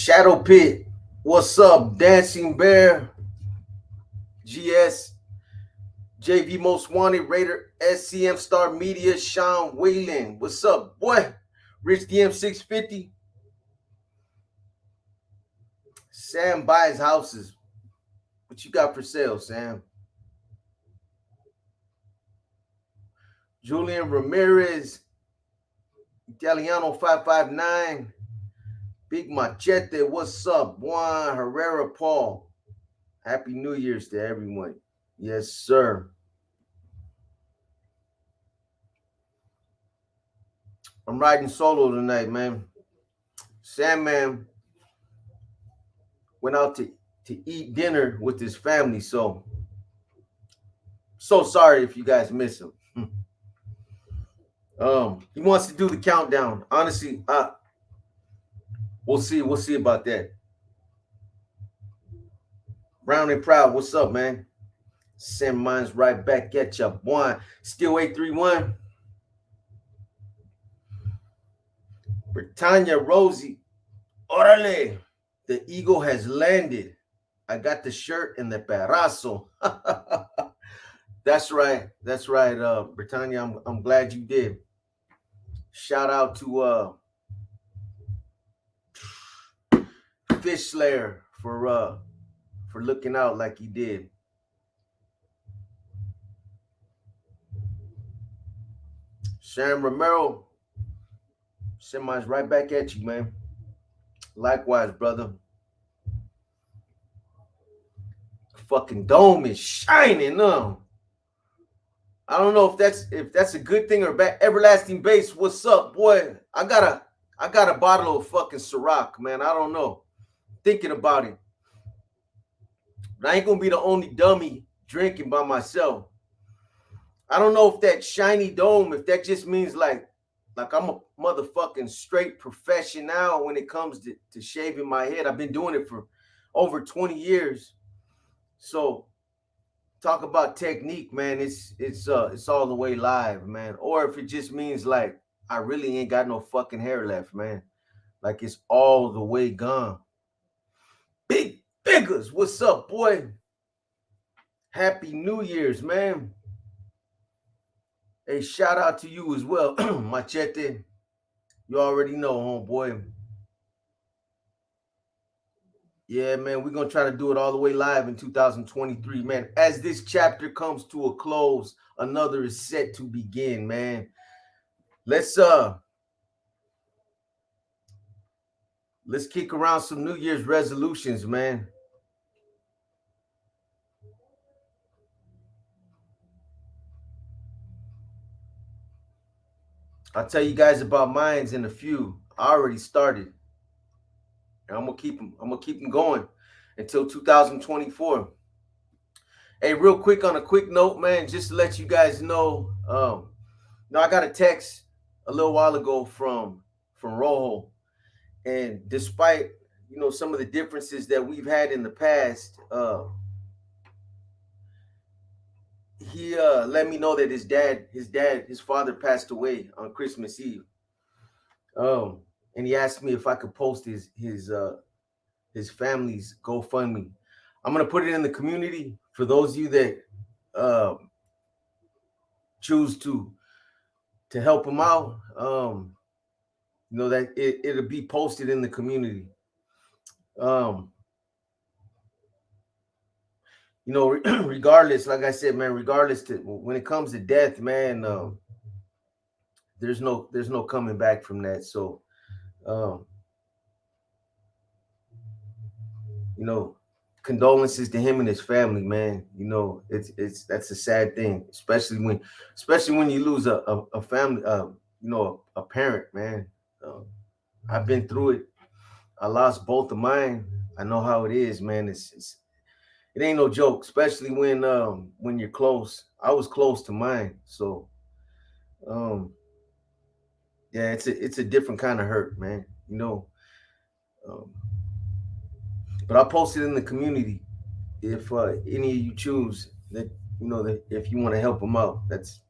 Shadow Pit, what's up? Dancing Bear, GS, JV Most Wanted, Raider, SCM Star Media, Sean Whalen, what's up, boy? Rich DM 650. Sam buys houses. What you got for sale, Sam? Julian Ramirez, Italiano 559, Big Machete, what's up? Juan Herrera Paul. Happy New Year's to everyone. Yes, sir. I'm riding solo tonight, man. Sandman went out to eat dinner with his family, so sorry if you guys miss him. He wants to do the countdown. Honestly, we'll see about that. Brown and Proud, what's up, man? Send mine's right back at you. One, still 831. Britannia Rosie, orale, the eagle has landed. I got the shirt and the pedazo. That's right, Britannia. I'm glad you did. Shout out to Fish Slayer for looking out like he did. Sharon Romero, send mine right back at you, man. Likewise, brother. Fucking dome is shining, I don't know if that's a good thing or bad. Everlasting Base, what's up, boy? I got a bottle of fucking Ciroc, man. I don't know. Thinking about it. But I ain't gonna be the only dummy drinking by myself. I don't know if that shiny dome, if that just means like I'm a motherfucking straight professional when it comes to shaving my head. I've been doing it for over 20 years. So talk about technique, man. It's all the way live, man. Or if it just means like I really ain't got no fucking hair left, man. Like it's all the way gone. Big Figures, what's up, boy? Happy New Year's, man. Hey, shout out to you as well, Machete. You already know, homeboy. Yeah, man, we're going to try to do it all the way live in 2023, man. As this chapter comes to a close, another is set to begin, man. Let's kick around some New Year's resolutions, man. I'll tell you guys about mines in a few. I already started. And I'm gonna keep them going until 2024. Hey, real quick on a quick note, man, just to let you guys know, I got a text a little while ago from Rojo, and despite some of the differences that we've had in the past, he let me know that his father passed away on Christmas Eve. And he asked me if I could post his family's GoFundMe. I'm gonna put it in the community for those of you that choose to help him out. That it'll be posted in the community. Regardless, like I said, man, regardless to when it comes to death, man, there's no coming back from that. So, condolences to him and his family, man. That's a sad thing, especially when you lose a family, a parent, man. I've been through it. I lost both of mine. I know how it is, man. It ain't no joke, especially when you're close. I was close to mine, so yeah, it's a different kind of hurt, man. But I'll post it in the community if any of you choose that if you want to help them out. That's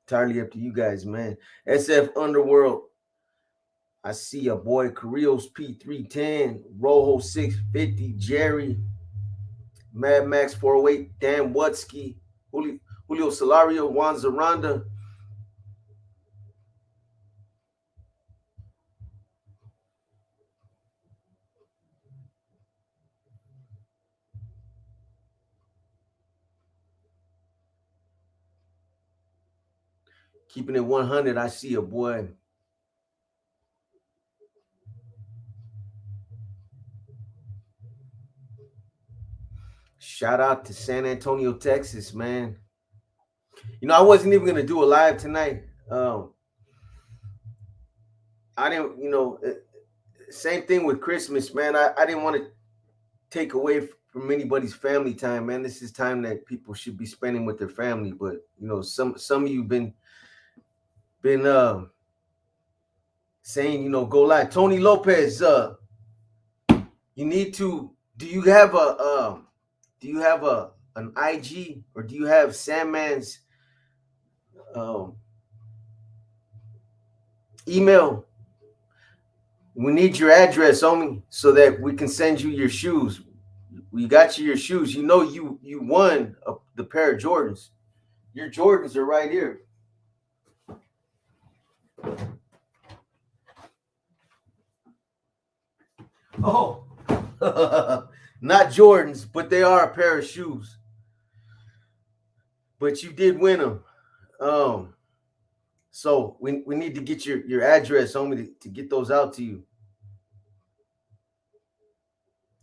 entirely up to you guys, man. SF Underworld, I see your boy Carrillo's P310, Rojo 650, Jerry, Mad Max 408, Dan Wutsky, Julio Solario, Juan Zaranda. Keeping it 100, I see a boy. Shout out to San Antonio, Texas, man. You know, I wasn't even gonna do a live tonight. I didn't, same thing with Christmas, man. I didn't want to take away from anybody's family time, man. This is time that people should be spending with their family. But some of you been saying, go live. Tony Lopez, you need to. Do you have an IG, or do you have Sandman's email? We need your address, homie, so that we can send you your shoes. We got you your shoes. You know you won the pair of Jordans. Your Jordans are right here. Oh, not Jordans, but they are a pair of shoes. But you did win them. So we need to get your address, homie, to get those out to you.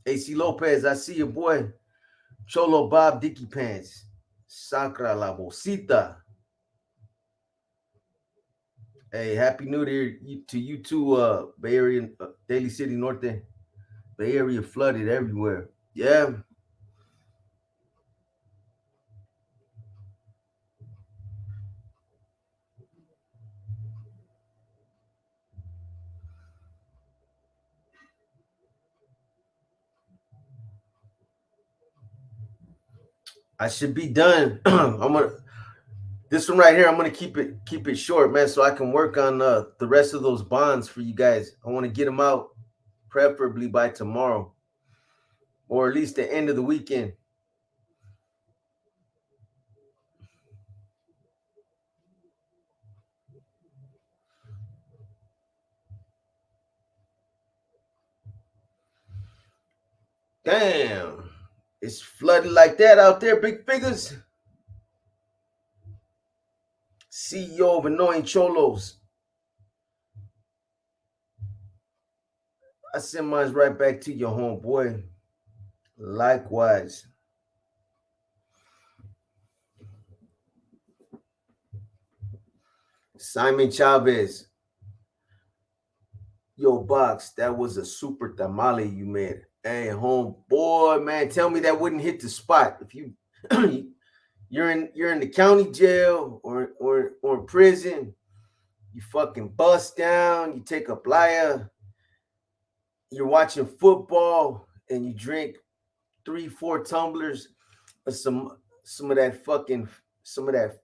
AC Lopez, I see your boy. Cholo Bob Dicky Pants. Sacra la Bolsita. Hey, happy New Year to you too, Bay Area, Daly City Norte. Bay Area flooded everywhere. Yeah. I should be done. This one right here, I'm gonna keep it short, man, so I can work on the rest of those bonds for you guys. I want to get them out preferably by tomorrow, or at least the end of the weekend. Damn, it's flooding like that out there, big figures. CEO of Annoying Cholos. I send mine right back to your homeboy. Likewise. Simon Chavez. Yo, Box, that was a super tamale you made. Hey, homeboy, man, tell me that wouldn't hit the spot. If you you're in the county jail or in prison, you fucking bust down, you take a playa, you're watching football, and you drink 3-4 tumblers of some of that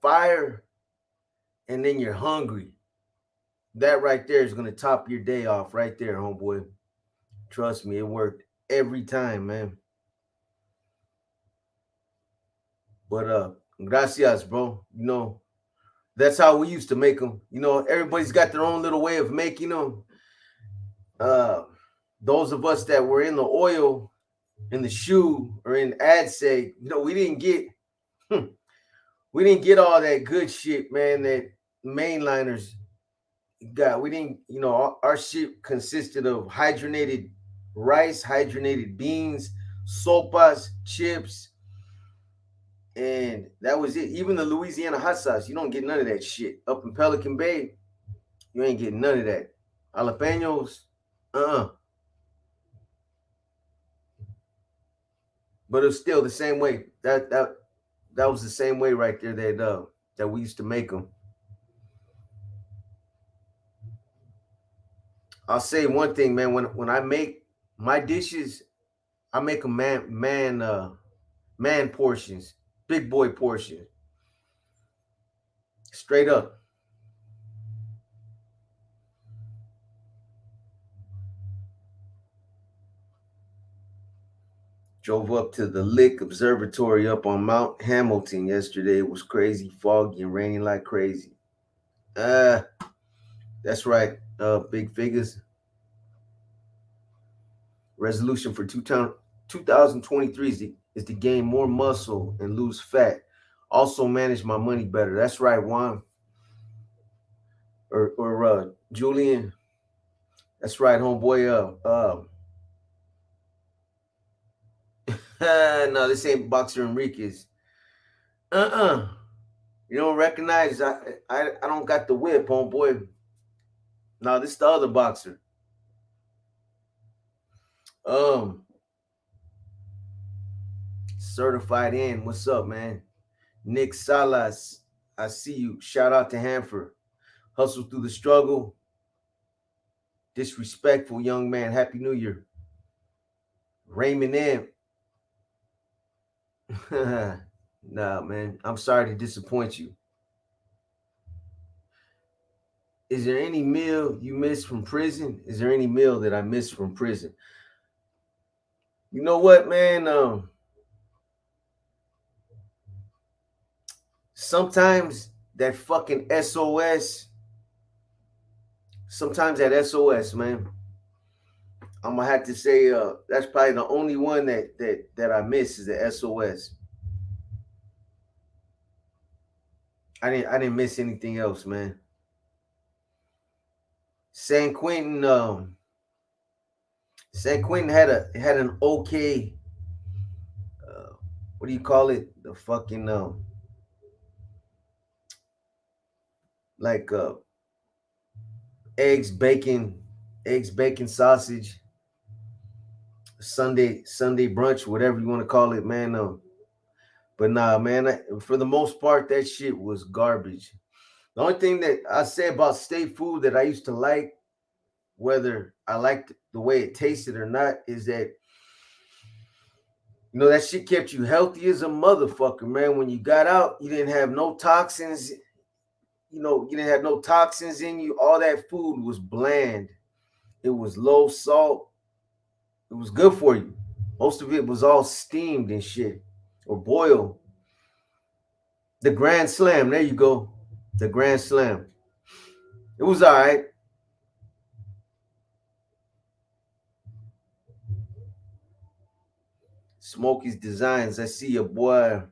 fire, and then you're hungry. That right there is gonna top your day off right there, homeboy. Trust me, it worked every time, man. But gracias, bro. That's how we used to make them. Everybody's got their own little way of making them. Those of us that were in the oil, in the shoe, or in ad say, we didn't get all that good shit, man, that mainliners got. We didn't, our shit consisted of hydrogenated rice, hydrogenated beans, sopas, chips, and that was it. Even the Louisiana hot sauce, you don't get none of that shit. Up in Pelican Bay, you ain't getting none of that. Jalapenos, but it's still the same way. That was the same way right there that we used to make them. I'll say one thing, man. When I make my dishes, I make them man portions, big boy portion, straight up. Drove up to the Lick Observatory up on Mount Hamilton yesterday. It was crazy, foggy and raining like crazy. Uh, that's right. Big figures. Resolution for 2023 is to gain more muscle and lose fat. Also manage my money better. That's right, Juan. Or Julian. That's right, homeboy. No, this ain't Boxer Enriquez. You don't recognize? I don't got the whip, homeboy. No, this is the other boxer. Um, certified in. What's up, man? Nick Salas. I see you. Shout out to Hanford. Hustle through the struggle. Disrespectful young man. Happy New Year. Raymond M. Nah, man. I'm sorry to disappoint you. Is there any meal you missed from prison? Is there any meal that I missed from prison? You know what, man? Sometimes that fucking SOS. Sometimes that SOS, man. I'm gonna have to say that's probably the only one that I miss is the SOS. I didn't miss anything else, man. San Quentin San Quentin had an okay what do you call it? The fucking like eggs, bacon, sausage, Sunday brunch, whatever you want to call it, man. But nah, man, for the most part, that shit was garbage. The only thing that I say about state food that I used to like, whether I liked the way it tasted or not, is that that shit kept you healthy as a motherfucker, man. When you got out, you didn't have no toxins. You didn't have no toxins in you. All that food was bland. It was low salt. It was good for you. Most of it was all steamed and shit or boiled. The Grand Slam. There you go. The Grand Slam. It was all right. Smokey's Designs. I see a boy.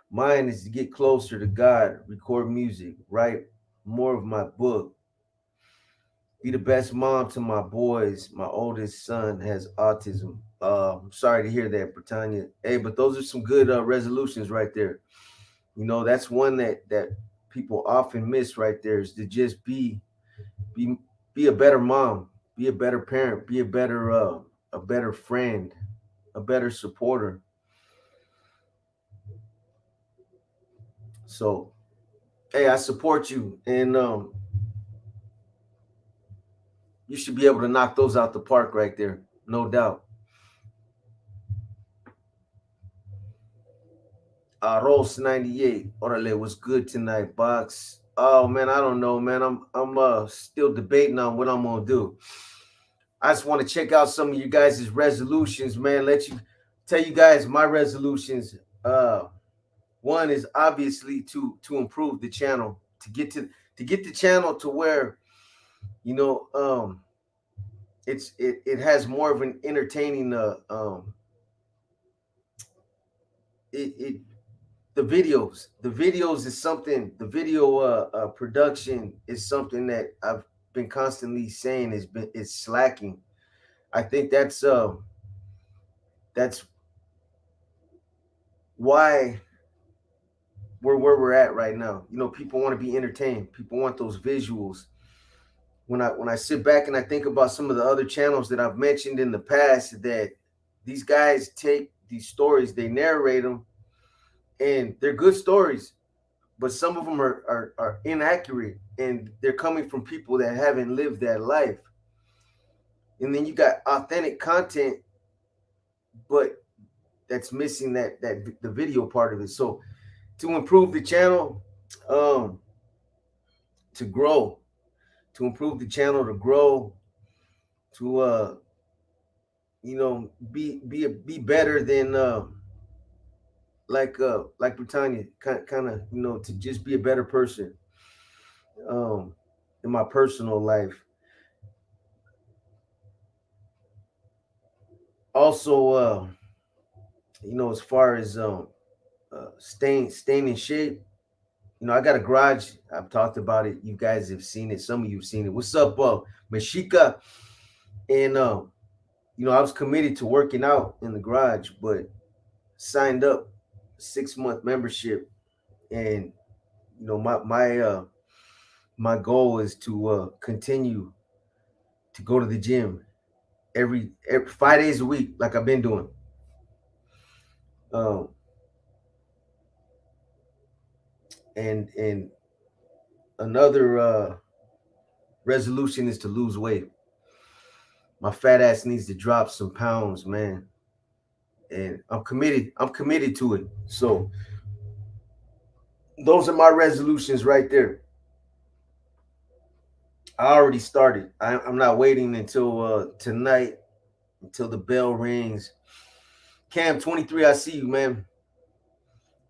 Mine is to get closer to God, record music, write more of my book, be the best mom to my boys. My oldest son has autism. I'm sorry to hear that, Britannia. Hey, but those are some good resolutions right there. That's one that people often miss right there is to just be be a better mom, be a better parent, be a better friend, a better supporter. So, hey, I support you, and you should be able to knock those out the park right there, no doubt. Rose 98. Orale was good tonight, Box. Oh man, I don't know, man. I'm still debating on what I'm gonna do. I just want to check out some of you guys' resolutions, man. Let you tell you guys my resolutions. One is obviously to improve the channel, to get the channel to where you know it has more of an entertaining it the videos is something. The video production is something that I've been constantly saying is slacking. I think that's why we're where we're at right now. People want to be entertained. People want those visuals. When I sit back and I think about some of the other channels that I've mentioned in the past, that these guys take these stories, they narrate them, and they're good stories, but some of them are inaccurate, and they're coming from people that haven't lived that life. And then you got authentic content, but that's missing that the video part of it. So to improve the channel, um, to grow, to improve the channel, to grow, to be better than like Britannia, kind of, to just be a better person um in my personal life. Also, as far as staying in shape, I got a garage. I've talked about it. You guys have seen it. Some of you've seen it. What's up, Mashika? And I was committed to working out in the garage, but signed up 6 month membership, and my goal is to continue to go to the gym every 5 days a week, like I've been doing. Um, and another resolution is to lose weight. My fat ass needs to drop some pounds, man, and I'm committed. I'm committed to it. So those are my resolutions right there. I already started. I'm not waiting until tonight, until the bell rings. Cam 23, I see you, man.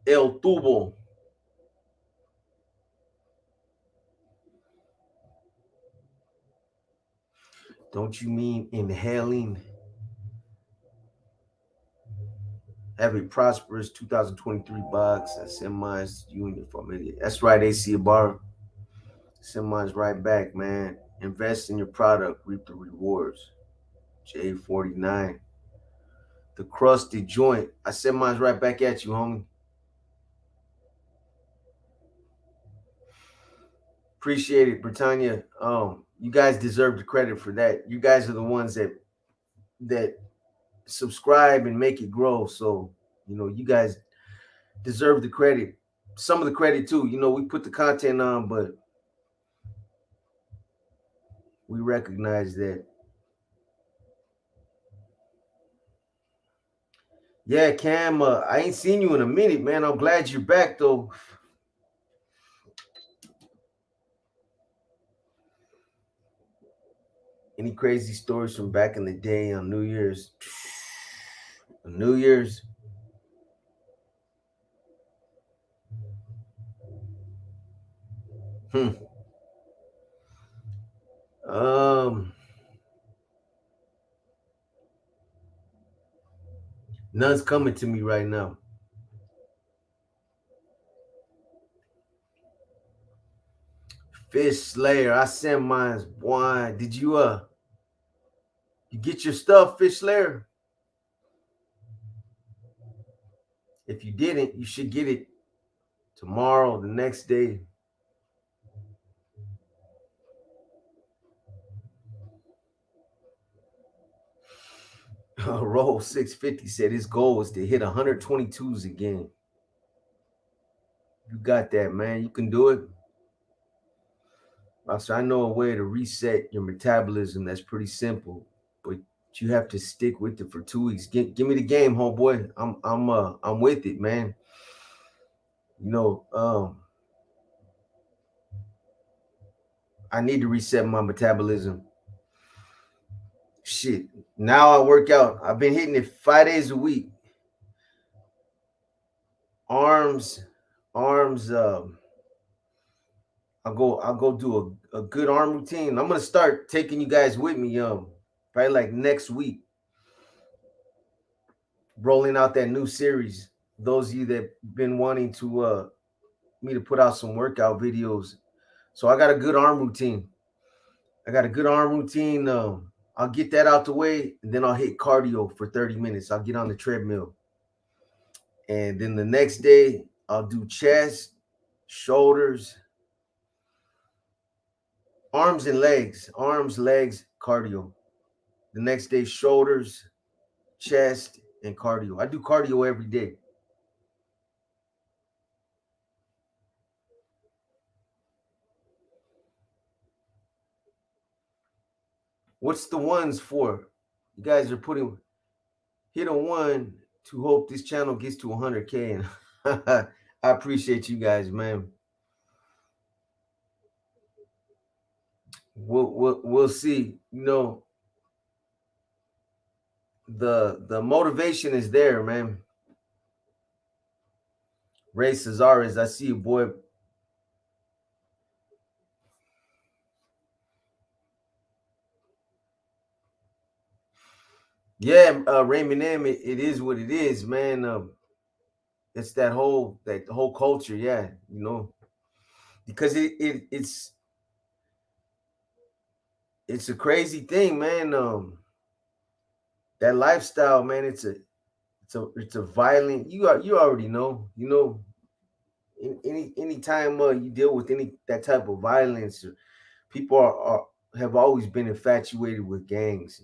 El Tubo. Don't you mean inhaling? Have a prosperous 2023 box. I send mine to you and your family. That's right, AC Bar. Send mine right back, man. Invest in your product, reap the rewards. J49. The crusty joint. I send mine right back at you, homie. Appreciate it, Britannia. You guys deserve the credit for that. You guys are the ones that subscribe and make it grow. So, you guys deserve the credit. Some of the credit too. We put the content on, but we recognize that. Yeah, Cam, I ain't seen you in a minute, man. I'm glad you're back though. Any crazy stories from back in the day on New Year's? New Year's. Hmm. Um, None's coming to me right now. Fish Slayer, I sent mine. Why did you get your stuff, Fish Slayer? If you didn't, you should get it tomorrow, the next day. Roll 650 said his goal is to hit 122s again. You got that, man. You can do it. So I know a way to reset your metabolism that's pretty simple, but you have to stick with it for 2 weeks. Give me the game, homeboy. I'm with it, man. You know, I need to reset my metabolism. Shit. Now I work out. I've been hitting it 5 days a week. Arms, arms. I'll go do a good arm routine. I'm gonna start taking you guys with me. Probably like next week, rolling out that new series. Those of you that been wanting to me to put out some workout videos. So I got a good arm routine. I got a good arm routine. I'll get that out the way, and then I'll hit cardio for 30 minutes. I'll get on the treadmill. And then the next day, I'll do chest, shoulders, arms and legs, cardio. The next day, shoulders, chest, and cardio. I do cardio every day. What's the ones for? You guys are putting hit a one to hope this channel gets to 100K. And I appreciate you guys, man. We'll see. the motivation is there, man. Ray Cesares, I see you, boy. Yeah, Raymond M, it is what it is, man. It's that whole culture, yeah, because it's a crazy thing, man. That lifestyle, man. It's a violent. You already know, any time you deal with any that type of violence, people are have always been infatuated with gangs,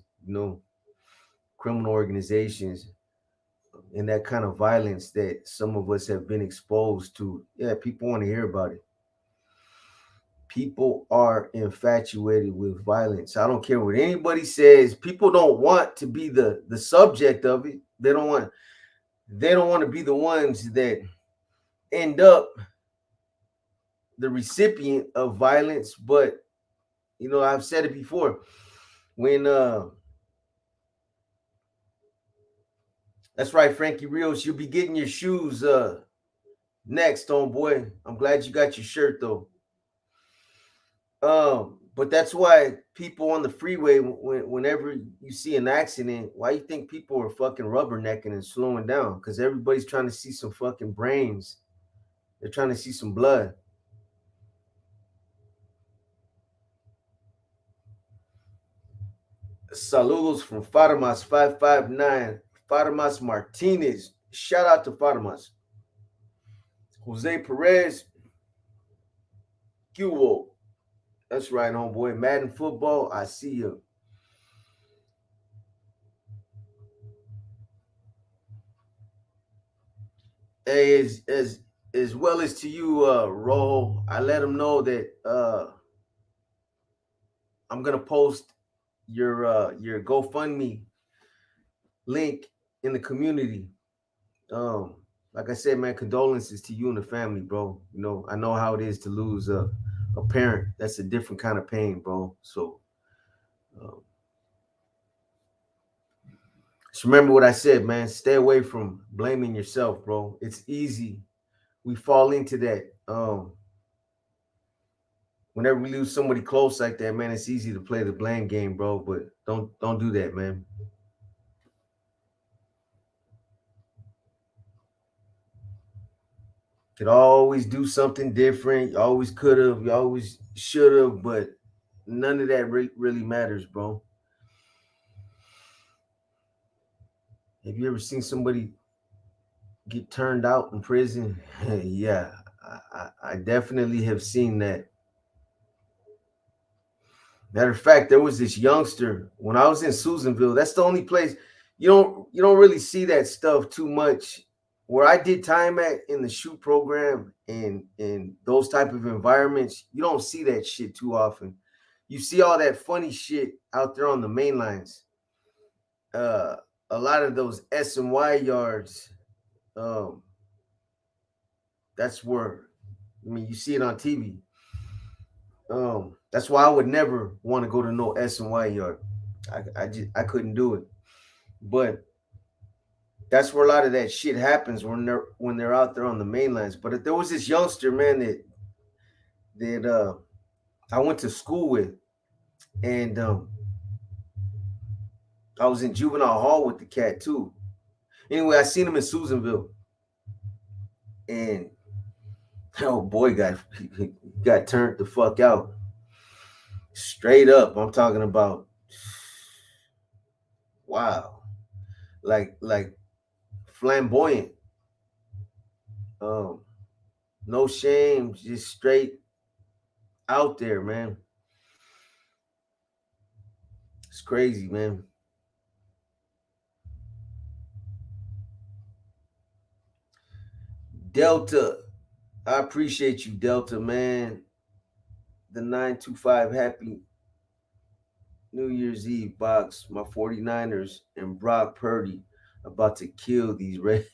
criminal organizations, and that kind of violence that some of us have been exposed to. Yeah, people want to hear about it. People are infatuated with violence. I don't care what anybody says. People don't want to be the subject of it. They don't want to be the ones that end up the recipient of violence. But I've said it before. When That's right, Frankie Rios, you'll be getting your shoes next, homeboy. I'm glad you got your shirt though. But that's why people on the freeway, whenever you see an accident, why you think people are fucking rubbernecking and slowing down? Because everybody's trying to see some fucking brains. They're trying to see some blood. Saludos from Fatimas 559. Fatimas Martinez. Shout out to Fatimas. Jose Perez. Cubo. That's right, homeboy. Madden football. I see you. Hey, as well as to you, Rojo. I let him know that I'm gonna post your GoFundMe link in the community. Like I said, man, condolences to you and the family, bro. I know how it is to lose a parent. That's a different kind of pain, bro. So um, just remember what I said, man. Stay away from blaming yourself, bro. It's easy. We fall into that. Whenever we lose somebody close like that, man, it's easy to play the blame game, bro. But don't do that, man. Could always do something different. You always could have. You always should have. But none of that really matters, bro. Have you ever seen somebody get turned out in prison? Yeah, I definitely have seen that. Matter of fact, there was this youngster when I was in Susanville. That's the only place you don't really see that stuff too much. Where I did time at in the shoot program and in those type of environments, you don't see that shit too often. You see all that funny shit out there on the main lines. Uh, a lot of those S&Y yards. Um, that's where you see it on TV. That's why I would never want to go to no S&Y yard. I couldn't do it. But that's where a lot of that shit happens when they're out there on the main lines. But if there was this youngster, man, that I went to school with, and I was in juvenile hall with the cat too. Anyway, I seen him in Susanville, and oh boy, got turned the fuck out. Straight up, I'm talking about. Wow, like flamboyant. Um, no shame, just straight out there, man. It's crazy, man. Delta, I appreciate you, Delta, man. The 925 happy New Year's Eve box. My 49ers and Brock Purdy about to kill these Red.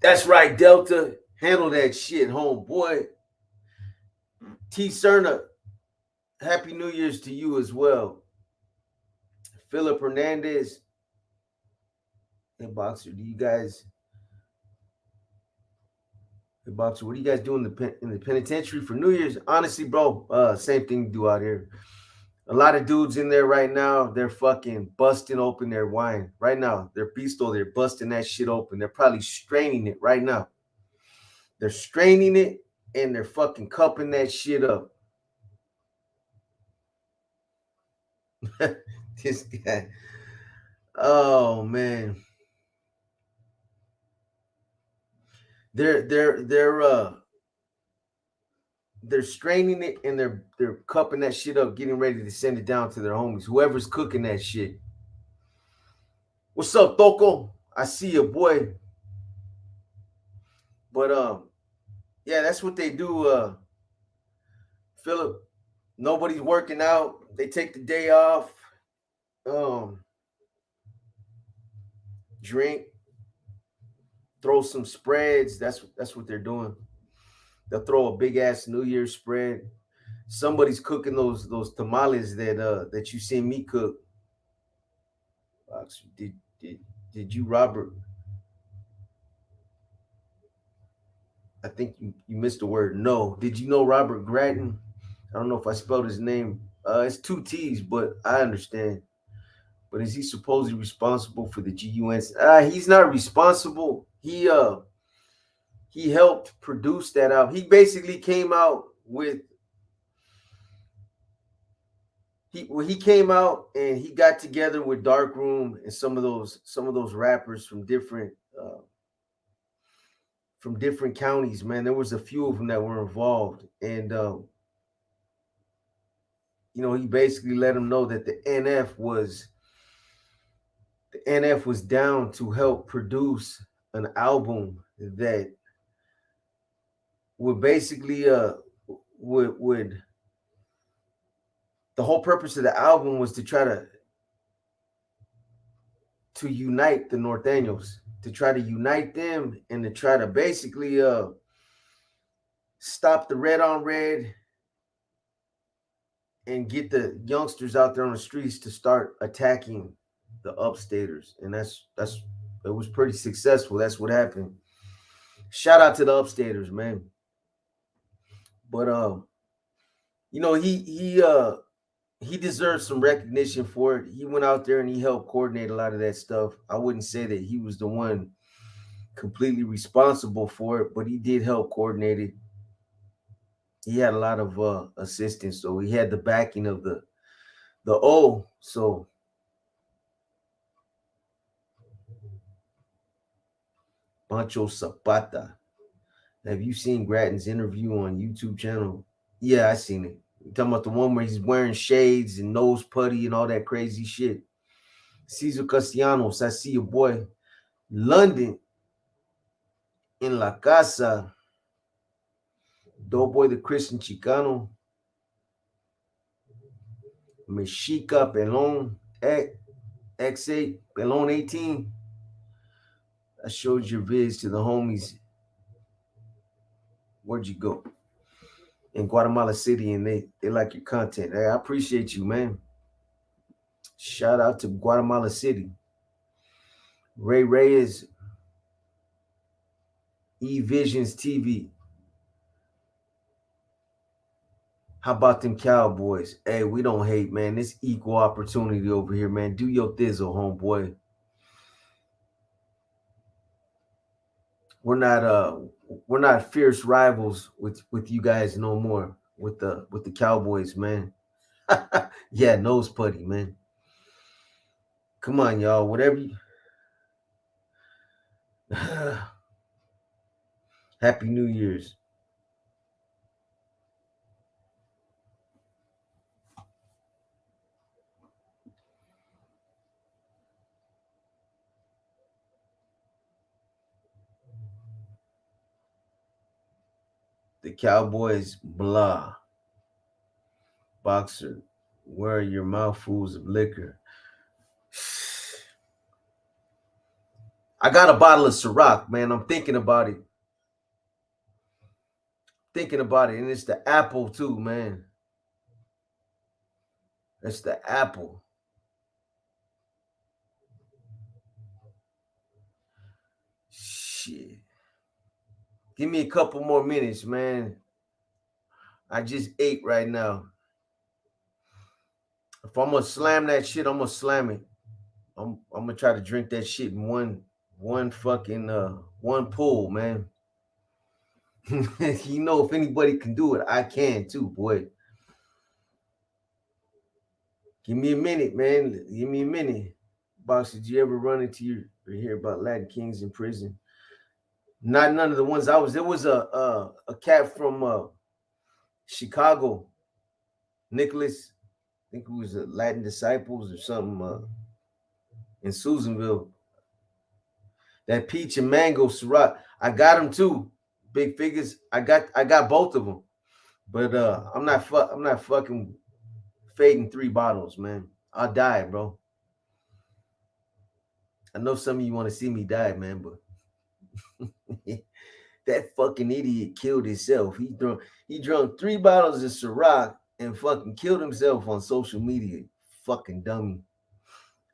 That's right, Delta. Handle that shit, homeboy. T. Cerna, happy New Year's to you as well. Philip Hernandez. Hey, Boxer, Boxer, what do you guys do in the penitentiary for New Year's? Honestly, bro, same thing to do out here. A lot of dudes in there right now, they're fucking busting open their wine. Right now, their pisto, they're busting that shit open. They're probably straining it right now. They're straining it and they're fucking cupping that shit up. This guy. Oh man. They're straining it and they're cupping that shit up, getting ready to send it down to their homies. Whoever's cooking that shit. What's up, Toko? I see you, boy. But yeah, that's what they do, Philip. Nobody's working out. They take the day off. Um, drink, throw some spreads. That's what they're doing. They'll throw a big ass New Year's spread. Somebody's cooking those tamales that you seen me cook. Did you, Robert? I think you missed the word no. Did you know Robert Grattan? I don't know if I spelled his name. It's two T's, but I understand. But is he supposedly responsible for the GUNs? He's not responsible. He helped produce that album. He basically came out with he came out and he got together with Darkroom and some of those rappers from different counties. Man, there was a few of them that were involved, and he basically let them know that the NF was down to help produce an album that would basically would the whole purpose of the album was to try to unite the Norteños, to try to unite them and to try to basically stop the red on red and get the youngsters out there on the streets to start attacking the upstaters. And it was pretty successful. That's what happened. Shout out to the upstaters, man. But he deserves some recognition for it. He went out there and he helped coordinate a lot of that stuff. I wouldn't say that he was the one completely responsible for it, but he did help coordinate it. He had a lot of assistance, so he had the backing of the O. So Pancho Zapata. Have you seen Grattan's interview on YouTube channel? Yeah, I seen it. You're talking about the one where he's wearing shades and nose putty and all that crazy shit. Cesar Castellanos, I see your boy. London in La Casa. Doughboy the Christian Chicano. Mexica Pelon X8 Pelon 18. I showed your vids to the homies. Where'd you go? In Guatemala City, and they like your content. Hey, I appreciate you, man. Shout out to Guatemala City. Ray Reyes, E-Visions TV. How about them Cowboys? Hey, we don't hate, man. This equal opportunity over here, man. Do your thizzle, homeboy. We're not fierce rivals with you guys no more with the Cowboys, man. Yeah, nose putty, man. Come on, y'all. Whatever you Happy New Year's. The Cowboys, blah. Boxer, where are your mouthfuls of liquor? I got a bottle of Ciroc, man. I'm thinking about it. And it's the apple too, man. It's the apple. Give me a couple more minutes, man. I just ate right now. If I'm gonna slam that shit, I'm gonna slam it. I'm gonna try to drink that shit in one fucking one pull, man. You know, if anybody can do it, I can too, boy. Give me a minute, man. Give me a minute. Box, did you ever run into your or hear about Latin Kings in prison? Not none of the ones I was. There was a cat from Chicago, Nicholas. I think it was Latin Disciples or something in Susanville. That peach and mango Ciroc. I got them too. Big figures. I got both of them. But I'm not fucking fading 3 bottles, man. I'll die, bro. I know some of you want to see me die, man, but that fucking idiot killed himself. He drunk 3 bottles of Ciroc and fucking killed himself on social media. Fucking dummy.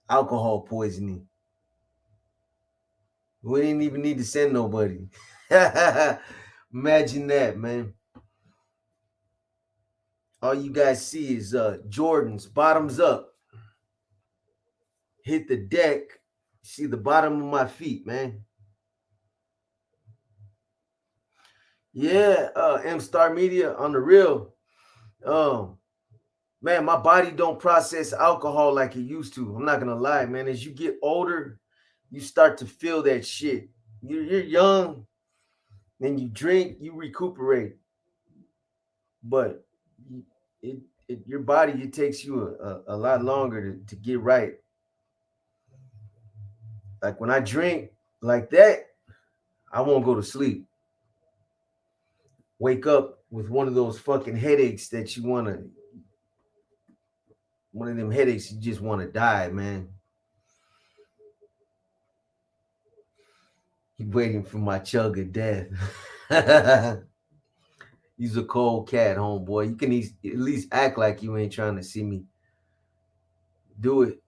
Alcohol poisoning. We didn't even need to send nobody. Imagine that, man. All you guys see is Jordans, bottoms up. Hit the deck. See the bottom of my feet, man. Yeah, M Star Media on the real. Man, my body don't process alcohol like it used to. I'm not gonna lie, man. As you get older, you start to feel that shit. You're young, then you drink, you recuperate, but your body, it takes you a lot longer to get right. Like when I drink like that, I won't go to sleep. Wake up with one of those fucking headaches that you want to, one of them headaches you just want to die, man. You waiting for my chug of death. He's a cold cat, homeboy. You can at least act like you ain't trying to see me. Do it.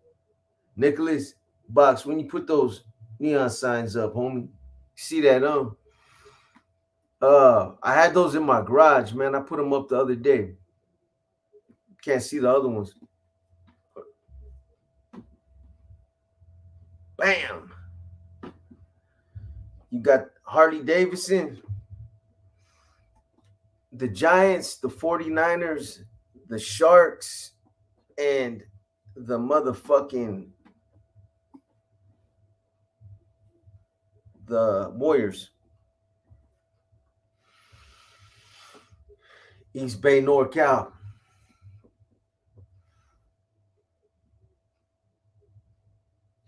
Nicholas, Box, when you put those neon signs up, homie, see that, I had those in my garage, man. I put them up the other day. Can't see the other ones. Bam. You got Harley Davidson, the Giants, the 49ers, the Sharks, and the motherfucking the Warriors. East Bay, NorCal.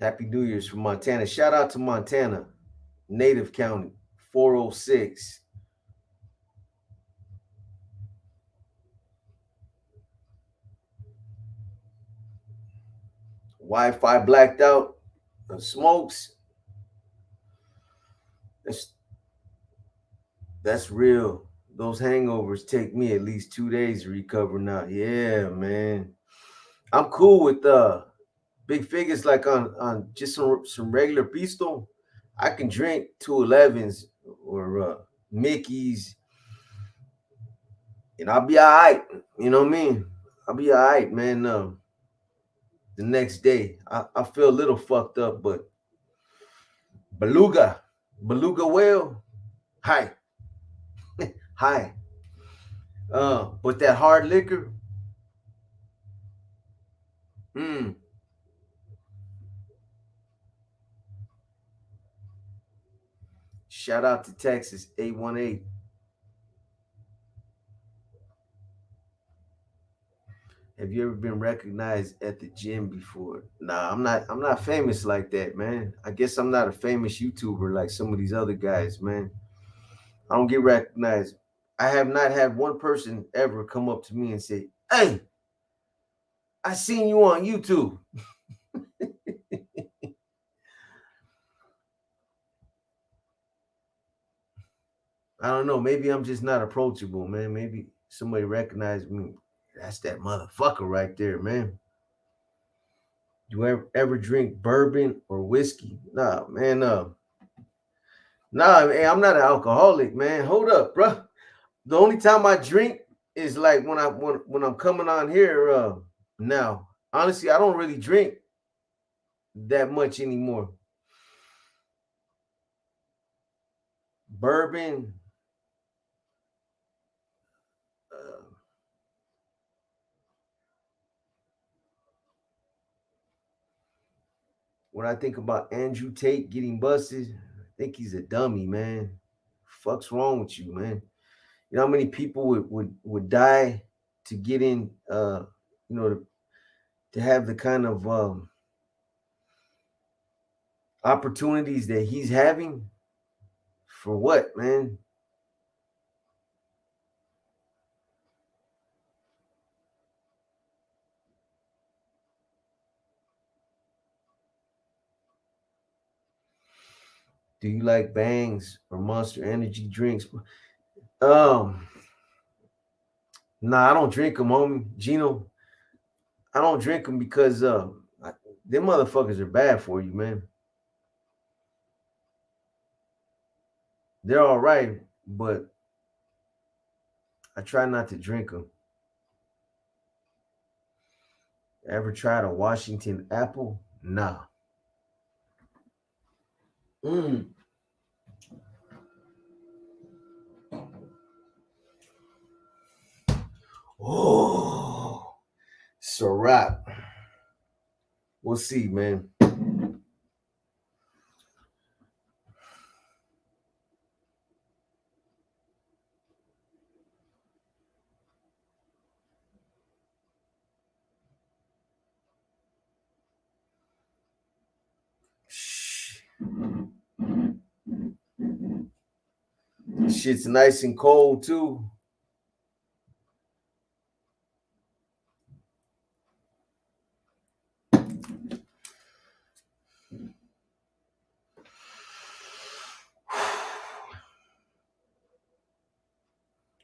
Happy New Year's from Montana. Shout out to Montana, Native County, 406. Wi-Fi blacked out. The smokes. That's real. Those hangovers take me at least 2 days to recover now. Yeah, man. I'm cool with big figures like on just some regular pisto. I can drink 211s or Mickey's, and I'll be all right. You know what I mean? I'll be all right, man. The next day, I feel a little fucked up, but beluga whale, hi, hi. But that hard liquor, mm. Shout out to Texas 818. Have you ever been recognized at the gym before? Nah, I'm not famous like that, man. I guess I'm not a famous YouTuber like some of these other guys, man. I don't get recognized. I have not had one person ever come up to me and say, "Hey, I seen you on YouTube." I don't know. Maybe I'm just not approachable, man. Maybe somebody recognized me. That's that motherfucker right there, man. You ever drink bourbon or whiskey? Nah, man. Nah, man, I'm not an alcoholic, man. Hold up, bro. The only time I drink is like when I'm coming on here. Now, honestly, I don't really drink that much anymore. Bourbon. Uh, when I think about Andrew Tate getting busted, I think he's a dummy, man. Fuck's wrong with you, man? You know how many people would die to get in, you know, to have the kind of opportunities that he's having? For what, man? Do you like Bangs or Monster Energy drinks? Um, nah, I don't drink them, homie. Gino, I don't drink them because them motherfuckers are bad for you, man. They're all right, but I try not to drink them. Ever tried a Washington apple? Nah. Mm. Oh, it's a wrap. We'll see, man. Shit's nice and cold too.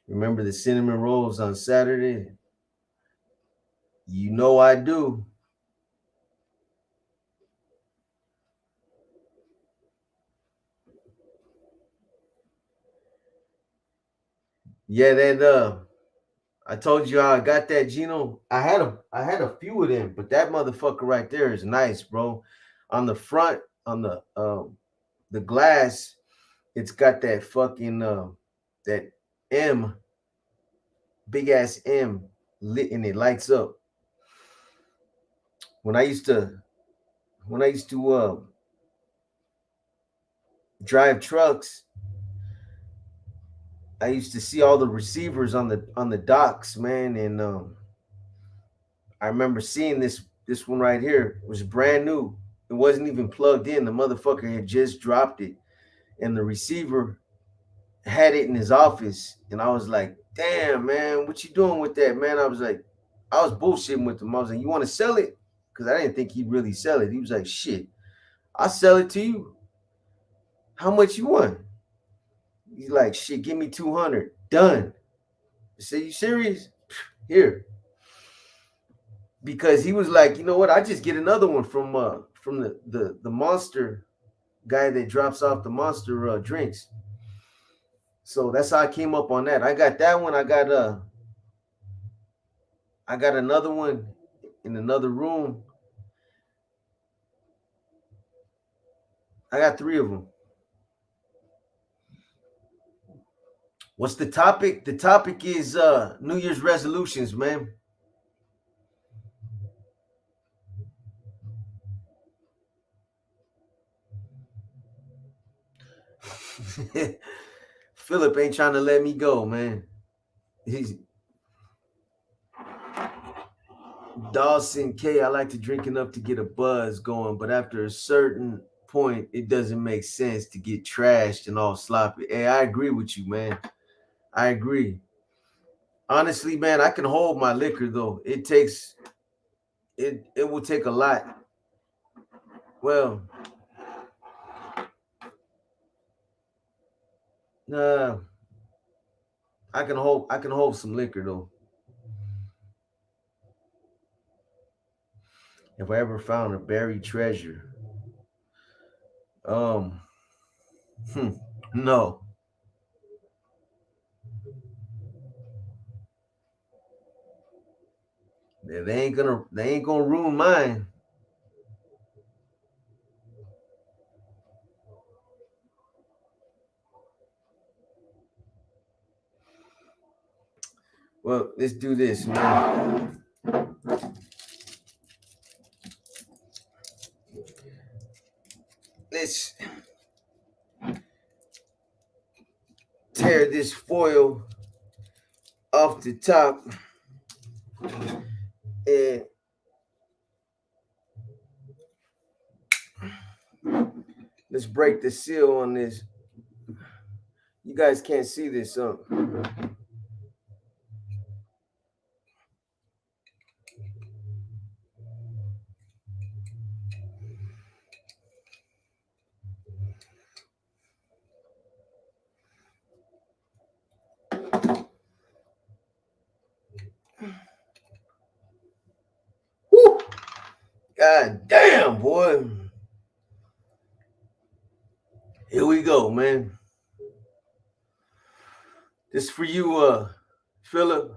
Remember the cinnamon rolls on Saturday? You know I do. Yeah, that I told you how I got that Gino. I had a few of them, but that motherfucker right there is nice, bro. On the front, on the glass, it's got that fucking that M, big ass M lit and it lights up. When I used to when I used to drive trucks, I used to see all the receivers on the docks, man, and I remember seeing this one right here. It was brand new. It wasn't even plugged in. The motherfucker had just dropped it, and the receiver had it in his office. And I was like, "Damn, man, what you doing with that, man?" I was like, I was bullshitting with him. I was like, "You want to sell it?" Because I didn't think he'd really sell it. He was like, "Shit, I'll sell it to you. How much you want?" He's like, "Shit, give me 200. Done." I said, "You serious? Here." Because he was like, "You know what? I just get another one from the monster guy that drops off the monster drinks." So that's how I came up on that. I got that one. I got another one in another room. I got three of them. What's the topic? The topic is New Year's resolutions, man. Philip ain't trying to let me go, man. He's Dawson K. I like to drink enough to get a buzz going, but after a certain point, it doesn't make sense to get trashed and all sloppy. Hey, I agree with you, man. I agree. Honestly, man, I can hold my liquor though. It will take a lot. Well, nah, I can hold some liquor though. If I ever found a buried treasure, um, hmm. No. They ain't gonna ruin mine. Well, let's do this, man. Let's tear this foil off the top and let's break the seal on this. You guys can't see this, Woo! God damn, boy. Here we go, man. This for you, Philip.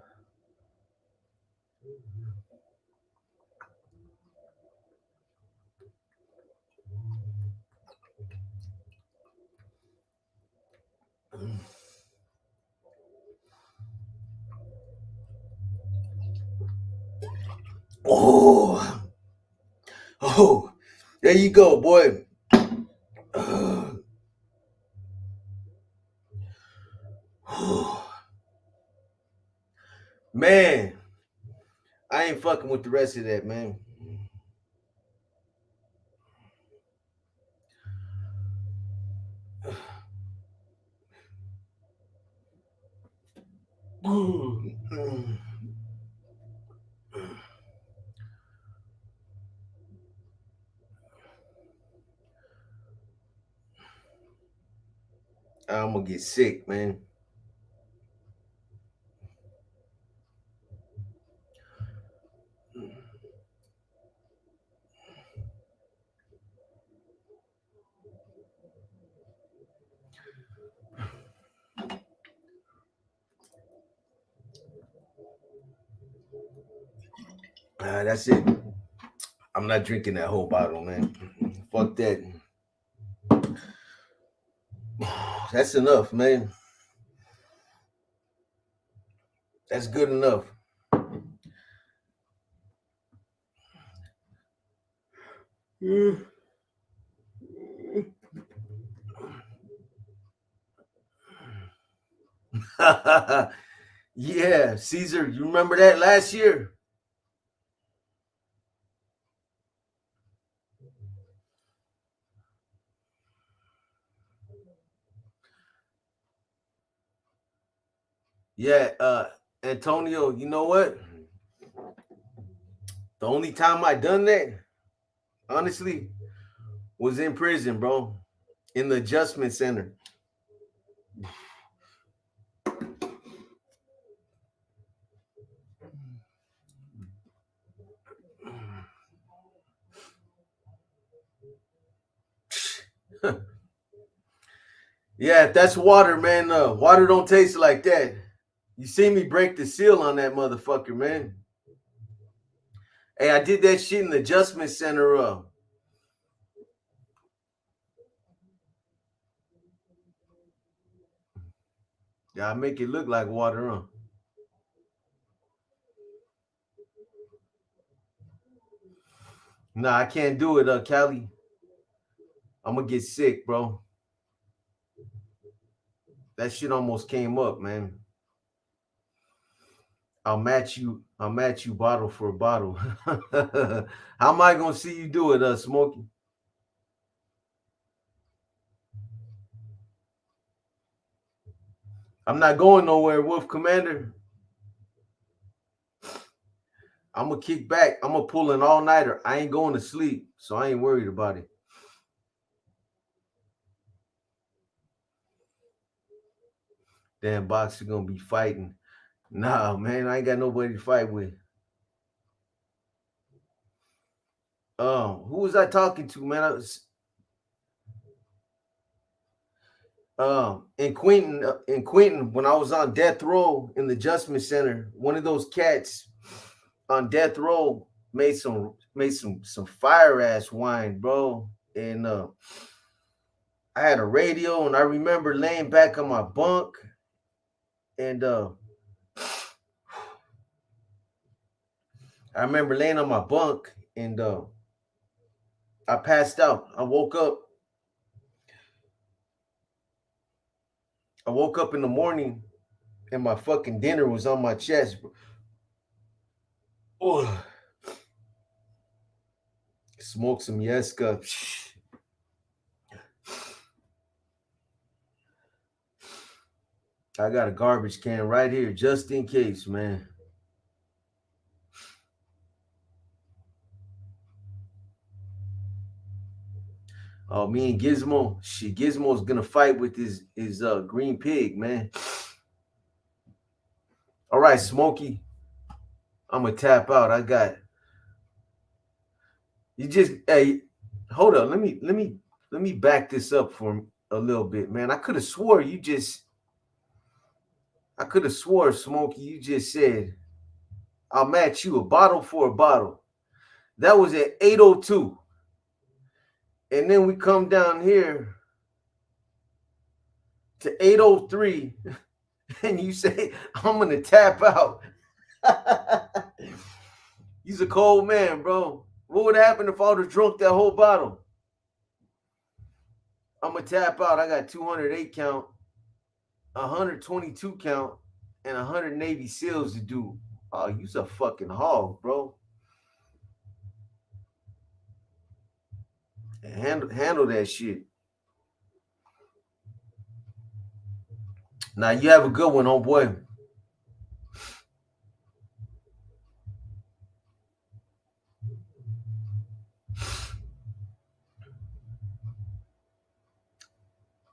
Oh, oh, there you go, boy. Man, I ain't fucking with the rest of that, man. I'm gonna get sick, man. That's it. I'm not drinking that whole bottle, man. Fuck that. That's enough, man. That's good enough. Yeah, Caesar, you remember that last year? Yeah, Antonio, you know what? The only time I done that, honestly, was in prison, bro. In the adjustment center. Yeah, if that's water, man, water don't taste like that. You see me break the seal on that motherfucker, man. Hey, I did that shit in the adjustment center. Yeah, I make it look like water, Nah, I can't do it, Cali. I'm gonna get sick, bro. That shit almost came up, man. I'll match you. I'll match you bottle for bottle. How am I gonna see you do it, Smokey? I'm not going nowhere, Wolf Commander. I'm gonna kick back. I'm gonna pull an all nighter. I ain't going to sleep, so I ain't worried about it. Damn boxer gonna be fighting. Nah, man, I ain't got nobody to fight with. Who was I talking to, man? In Quentin, when I was on death row in the adjustment center, one of those cats on death row made some fire ass wine, bro. And I had a radio, and I remember laying back on my bunk, and I remember laying on my bunk, and I passed out. I woke up. I woke up in the morning, and my fucking dinner was on my chest. Oh, smoked some Yeska. I got a garbage can right here just in case, man. Oh, me and Gizmo. Shit, Gizmo's gonna fight with his green pig, man. All right, Smokey. I'm gonna tap out. I got you. Just hey, hold up. Let me back this up for a little bit, man. I could have swore you just. I could have swore, Smokey. You just said I'll match you a bottle for a bottle. That was at 8:02, and then we come down here to 8:03, and you say I'm gonna tap out. He's a cold man, bro. What would happen if I would have drunk that whole bottle? I'm gonna tap out. I got 208 count, 122 count, and 100 Navy SEALs to do. Oh, you's a fucking hog, bro. Handle that shit. Now you have a good one, homeboy.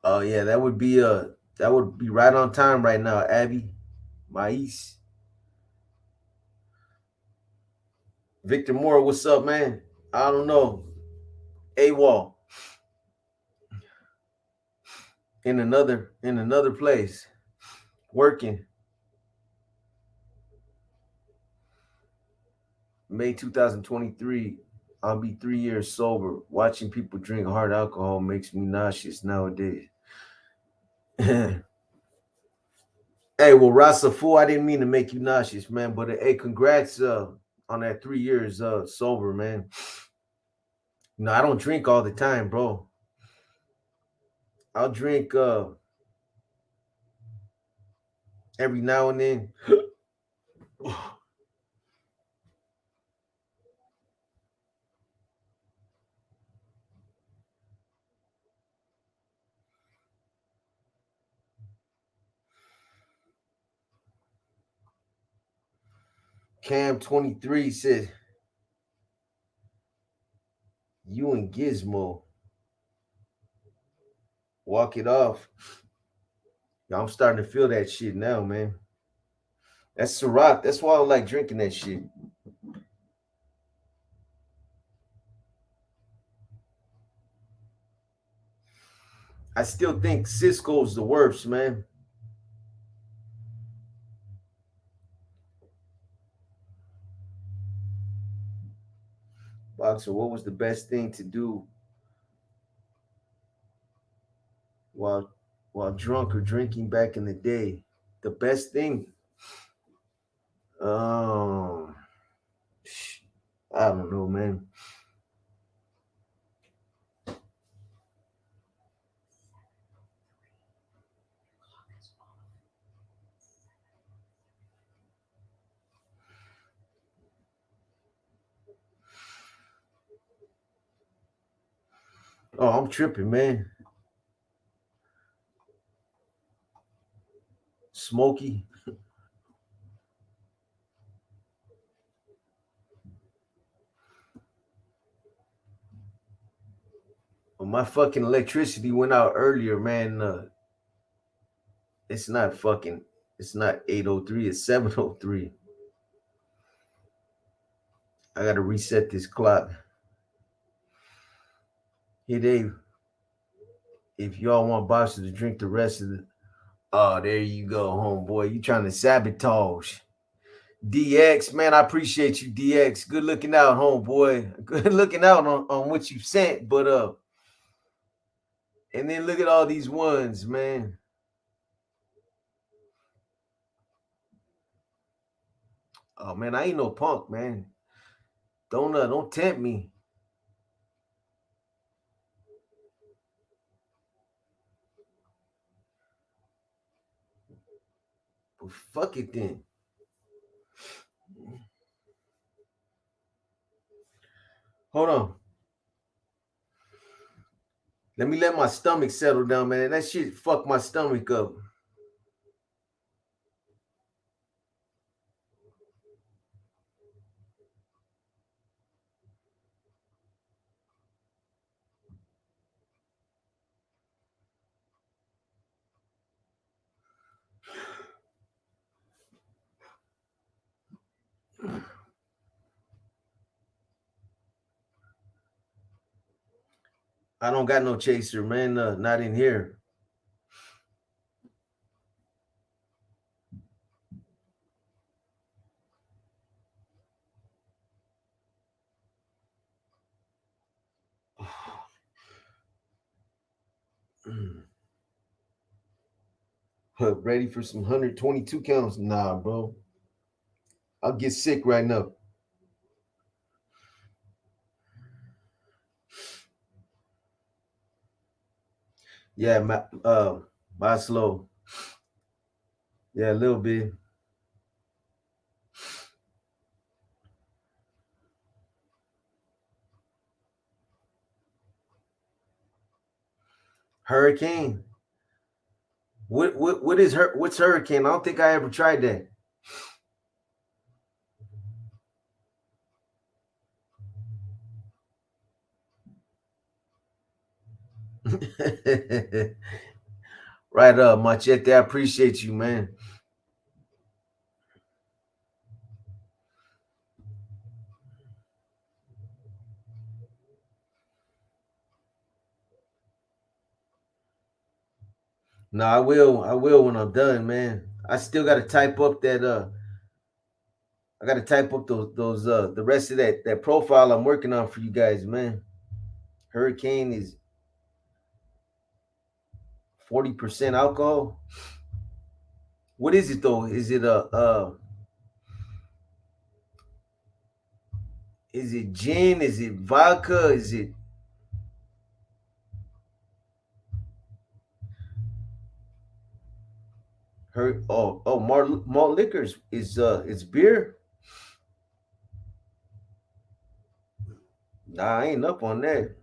Oh yeah, that would be right on time right now, Abby. Mais. Victor Moore, what's up, man? I don't know. AWOL. In another place. Working. May 2023. I'll be 3 years sober. Watching people drink hard alcohol makes me nauseous nowadays. Hey, well, Rasa Fool, I didn't mean to make you nauseous, man. But hey, congrats on that 3 years sober, man. No, I don't drink all the time, bro. I'll drink every now and then. Cam 23 said, you and Gizmo walk it off. Yeah, I'm starting to feel that shit now, man. That's Ciroc. That's why I like drinking that shit. I still think Cisco's the worst, man. Boxer, what was the best thing to do while while drunk or drinking back in the day? The best thing, um, I don't know, man. Oh, I'm tripping, man. Smoky. Well, my fucking electricity went out earlier, man. It's not fucking. It's not 8:03. It's 7:03. I gotta reset this clock. Hey Dave. if y'all want Boxer to drink the rest of the, oh, there you go, homeboy. You trying to sabotage. DX, man, I appreciate you, DX. Good looking out, homeboy. Good looking out on what you sent, but and then look at all these ones, man. Oh man, I ain't no punk, man. Don't tempt me. But fuck it then. Hold on. Let me let my stomach settle down, man. That shit fucked my stomach up. I don't got no chaser, man. Not in here. Ready for some 122 counts? Nah, bro. I'll get sick right now. Yeah, my slow. Yeah, a little bit. Hurricane. What is what's hurricane? I don't think I ever tried that. Right up, Machete. I appreciate you, man. No, I will. I will when I'm done, man. I still gotta type up that I gotta type up those the rest of that profile I'm working on for you guys, man. Hurricane is 40% alcohol. What is it though? Is it gin? Is it vodka? Is it her? Oh, malt liquors is it's beer. Nah, I ain't up on that.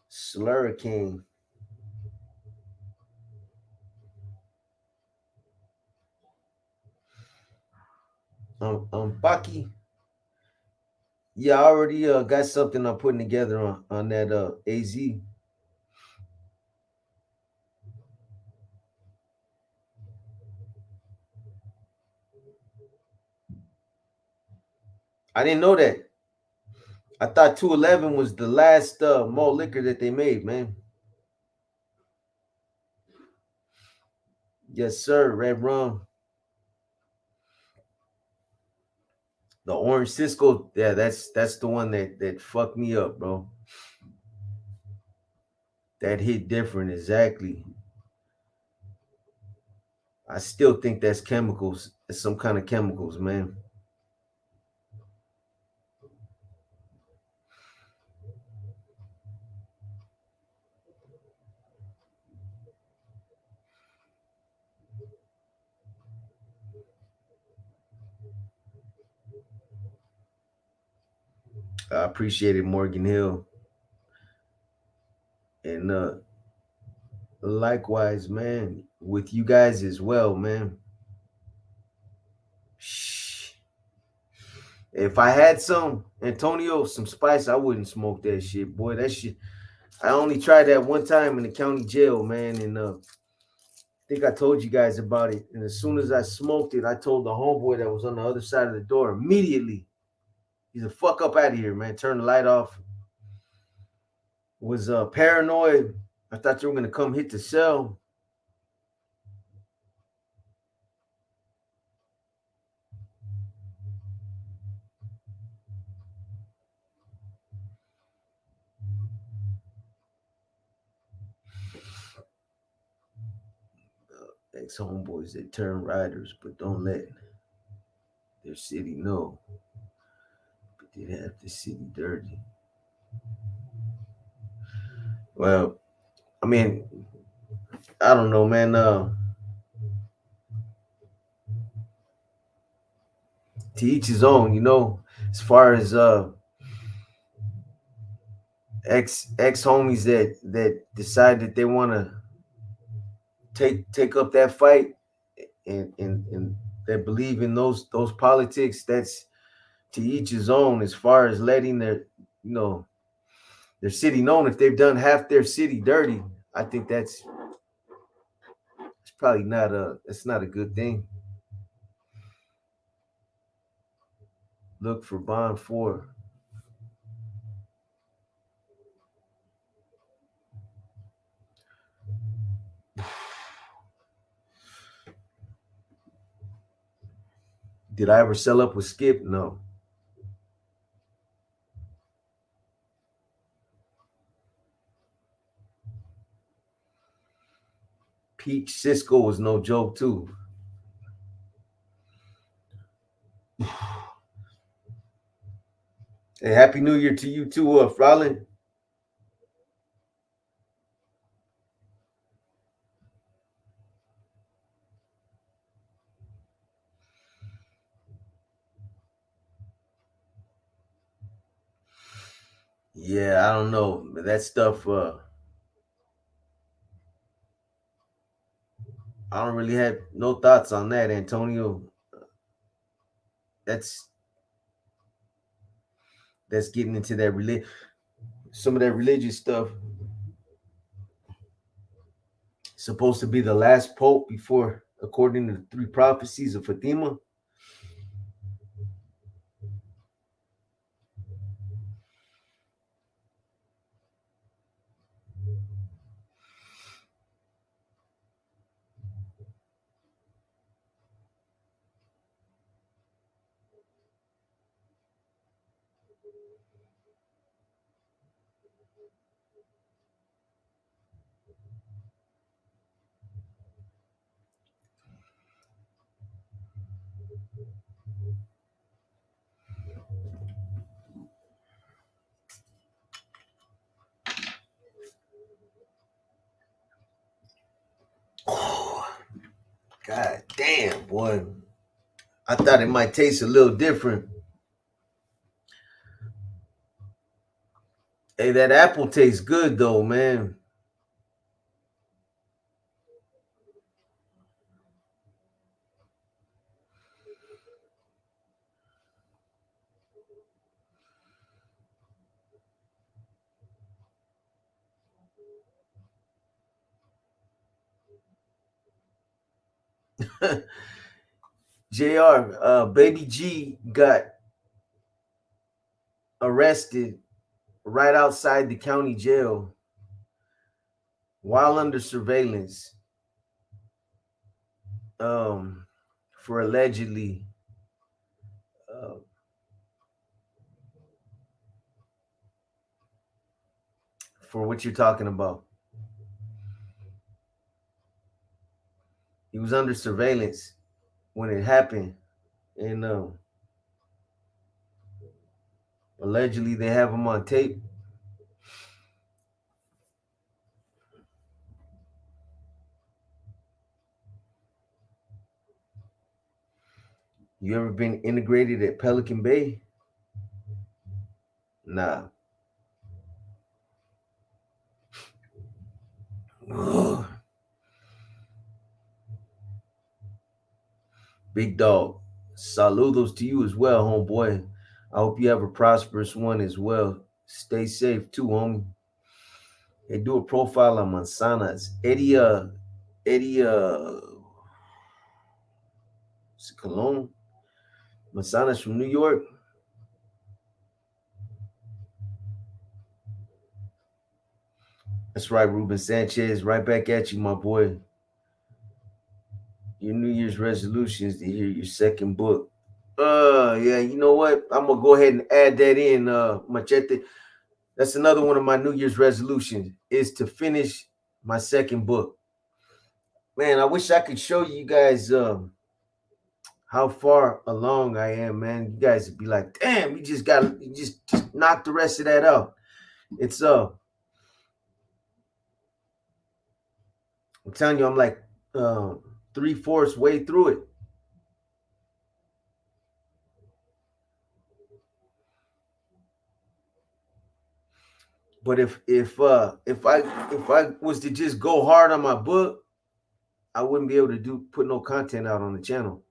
Slurricane. Baki. Yeah, I already got something I'm putting together on that AZ. I didn't know that. I thought 211 was the last malt liquor that they made, man. Yes, sir. Red rum. The orange Cisco. Yeah, that's the one that fucked me up, bro. That hit different, exactly. I still think that's chemicals. It's some kind of chemicals, man. I appreciate it, Morgan Hill. And likewise, man, with you guys as well, man. Shh. If I had some Antonio, some spice, I wouldn't smoke that shit, boy. That shit. I only tried that one time in the county jail, man, and I think I told you guys about it. And as soon as I smoked it, I told the homeboy that was on the other side of the door, immediately, he's a fuck up out of here, man. Turn the light off. was paranoid. I thought they were gonna come hit the cell. Ex homeboys that turn riders, but don't let their city know. But they have the city dirty. Well, I mean, I don't know, man. To each his own, you know. As far as ex homies that decide that they want to take up that fight and that believe in those politics, that's to each his own. As far as letting their city known, if they've done half their city dirty, I think that's it's probably not a it's not a good thing. Look for bond for. Did I ever sell up with Skip? No. Peach Cisco was no joke too. Hey, happy New Year to you too, Frolin. Yeah, I don't know. That stuff I don't really have no thoughts on that, Antonio. That's that's getting into that some of that religious stuff. Supposed to be the last pope before, according to the three prophecies of Fatima. Oh, God damn, boy. I thought it might taste a little different. Hey, that apple tastes good though, man. JR, Baby G got arrested right outside the county jail while under surveillance um, for allegedly uh, for what you're talking about. He was under surveillance when it happened, and allegedly they have him on tape. You ever been integrated at Pelican Bay? Nah. Ugh. Big dog. Saludos to you as well, homeboy. I hope you have a prosperous one as well. Stay safe too, homie. They do a profile on manzanas. Eddie, Cologne. Manzanas from New York. That's right, Ruben Sanchez. Right back at you, my boy. Your New Year's resolution is to hear your second book. Yeah, you know what? I'm gonna go ahead and add that in, Machete. That's another one of my New Year's resolutions is to finish my second book. Man, I wish I could show you guys how far along I am, man. You guys would be like, damn, you just knock the rest of that out. It's I'm telling you, I'm like 3/4 way through it. But if I was to just go hard on my book, I wouldn't be able to put no content out on the channel.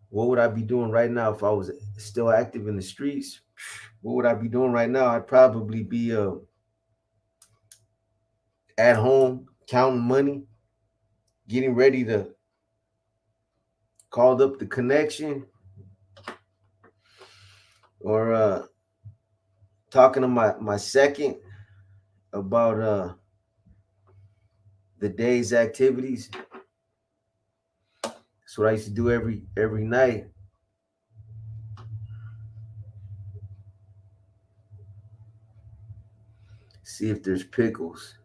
What would I be doing right now if I was still active in the streets? What would I be doing right now? I'd probably be at home counting money, getting ready to call up the connection, or talking to my second about the day's activities. That's what I used to do every night. See if there's pickles.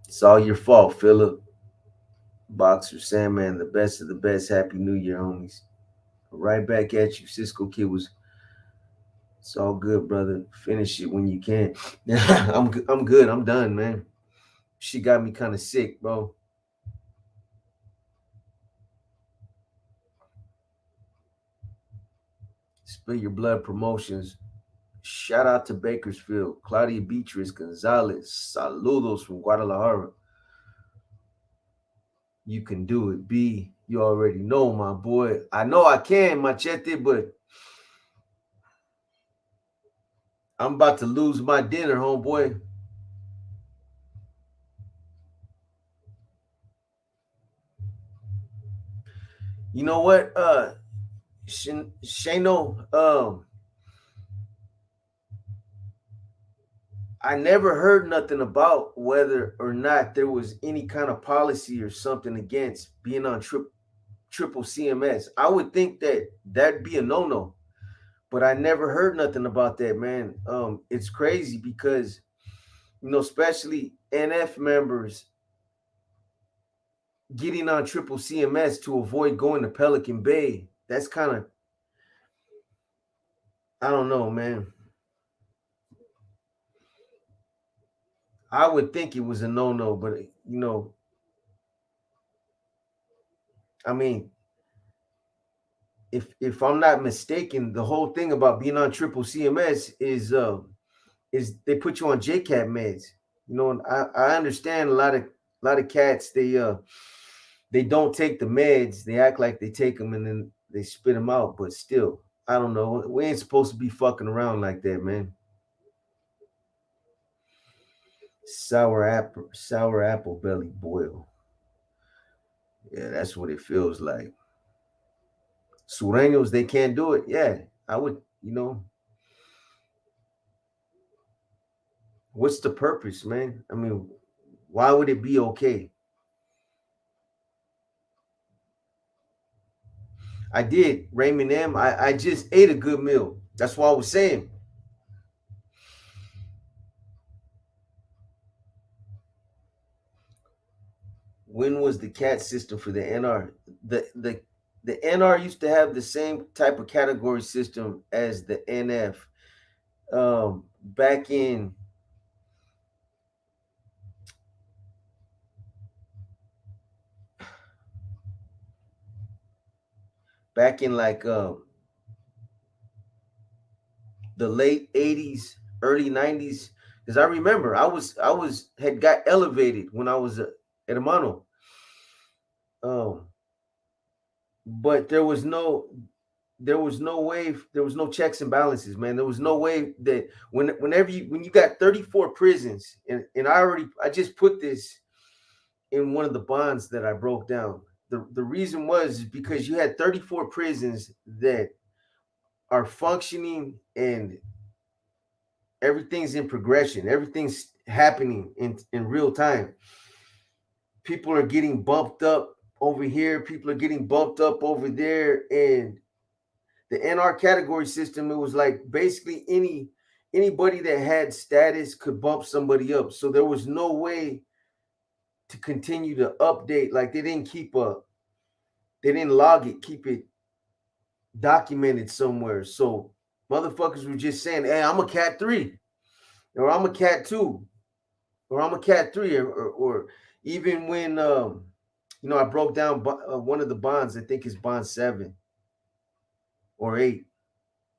It's all your fault, Philip. Boxer Sandman, the best of the best. Happy New Year, homies. Right back at you. Cisco Kid was. It's all good, brother. Finish it when you can. I'm good. I'm done, man. She got me kind of sick, bro. Spill Your Blood Promotions. Shout out to Bakersfield. Claudia Beatriz Gonzalez. Saludos from Guadalajara. You can do it, B. You already know, my boy. I know I can, Machete, but I'm about to lose my dinner, homeboy. You know what? Shano, I never heard nothing about whether or not there was any kind of policy or something against being on triple CMS. I would think that that'd be a no-no, but I never heard nothing about that, man. It's crazy because especially NF members getting on triple CMS to avoid going to Pelican Bay. That's kind of, I don't know, man. I would think it was a no-no, but I mean, if I'm not mistaken, the whole thing about being on triple CMS is they put you on JCAT meds. And I understand a lot of cats they don't take the meds. They act like they take them and then they spit them out. But still, I don't know. We ain't supposed to be fucking around like that, man. Sour apple belly boil. Yeah, that's what it feels like. Sureños, they can't do it. Yeah, I would. What's the purpose, man? I mean, why would it be okay? I did, Raymond M. I just ate a good meal. That's what I was saying. When was the CAT system for the NR? The NR used to have the same type of category system as the NF. Back in like the late 80s, early 90s. Because I remember I was had got elevated when I was at Hermano. But there was no way, there was no checks and balances, man. There was no way that when you got 34 prisons, and I just put this in one of the bonds that I broke down. the reason was is because you had 34 prisons that are functioning and everything's in progression. Everything's happening in real time. People are getting bumped up over here. People are getting bumped up over there. And the NR category system, it was like basically anybody that had status could bump somebody up. So there was no way to continue to update. Like they didn't log it, keep it documented somewhere. So motherfuckers were just saying, hey, I'm a cat 3, or I'm a cat 2, or I'm a cat 3, or even when I broke down one of the bonds. I think it's bond 7 or 8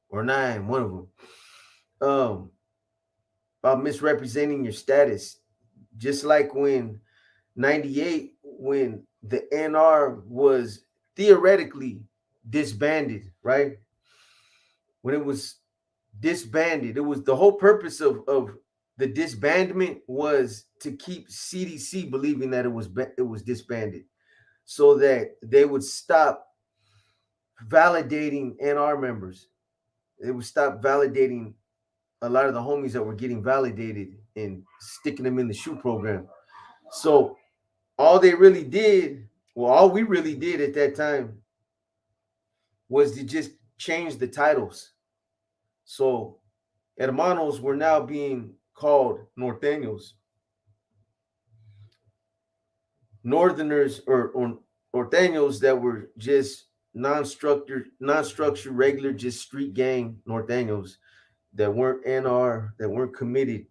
or 9, one of them. About misrepresenting your status, just like when 98, when the NR was theoretically disbanded, right? When it was disbanded, it was the whole purpose of the disbandment was to keep CDC believing that it was disbanded, so that they would stop validating NR members. They would stop validating a lot of the homies that were getting validated and sticking them in the shoe program. So all they really did, well, all we really did at that time was to just change the titles. So hermanos were now being called norteños. Northerners or norteños that were just non-structured, regular, just street gang norteños that weren't NR, that weren't committed,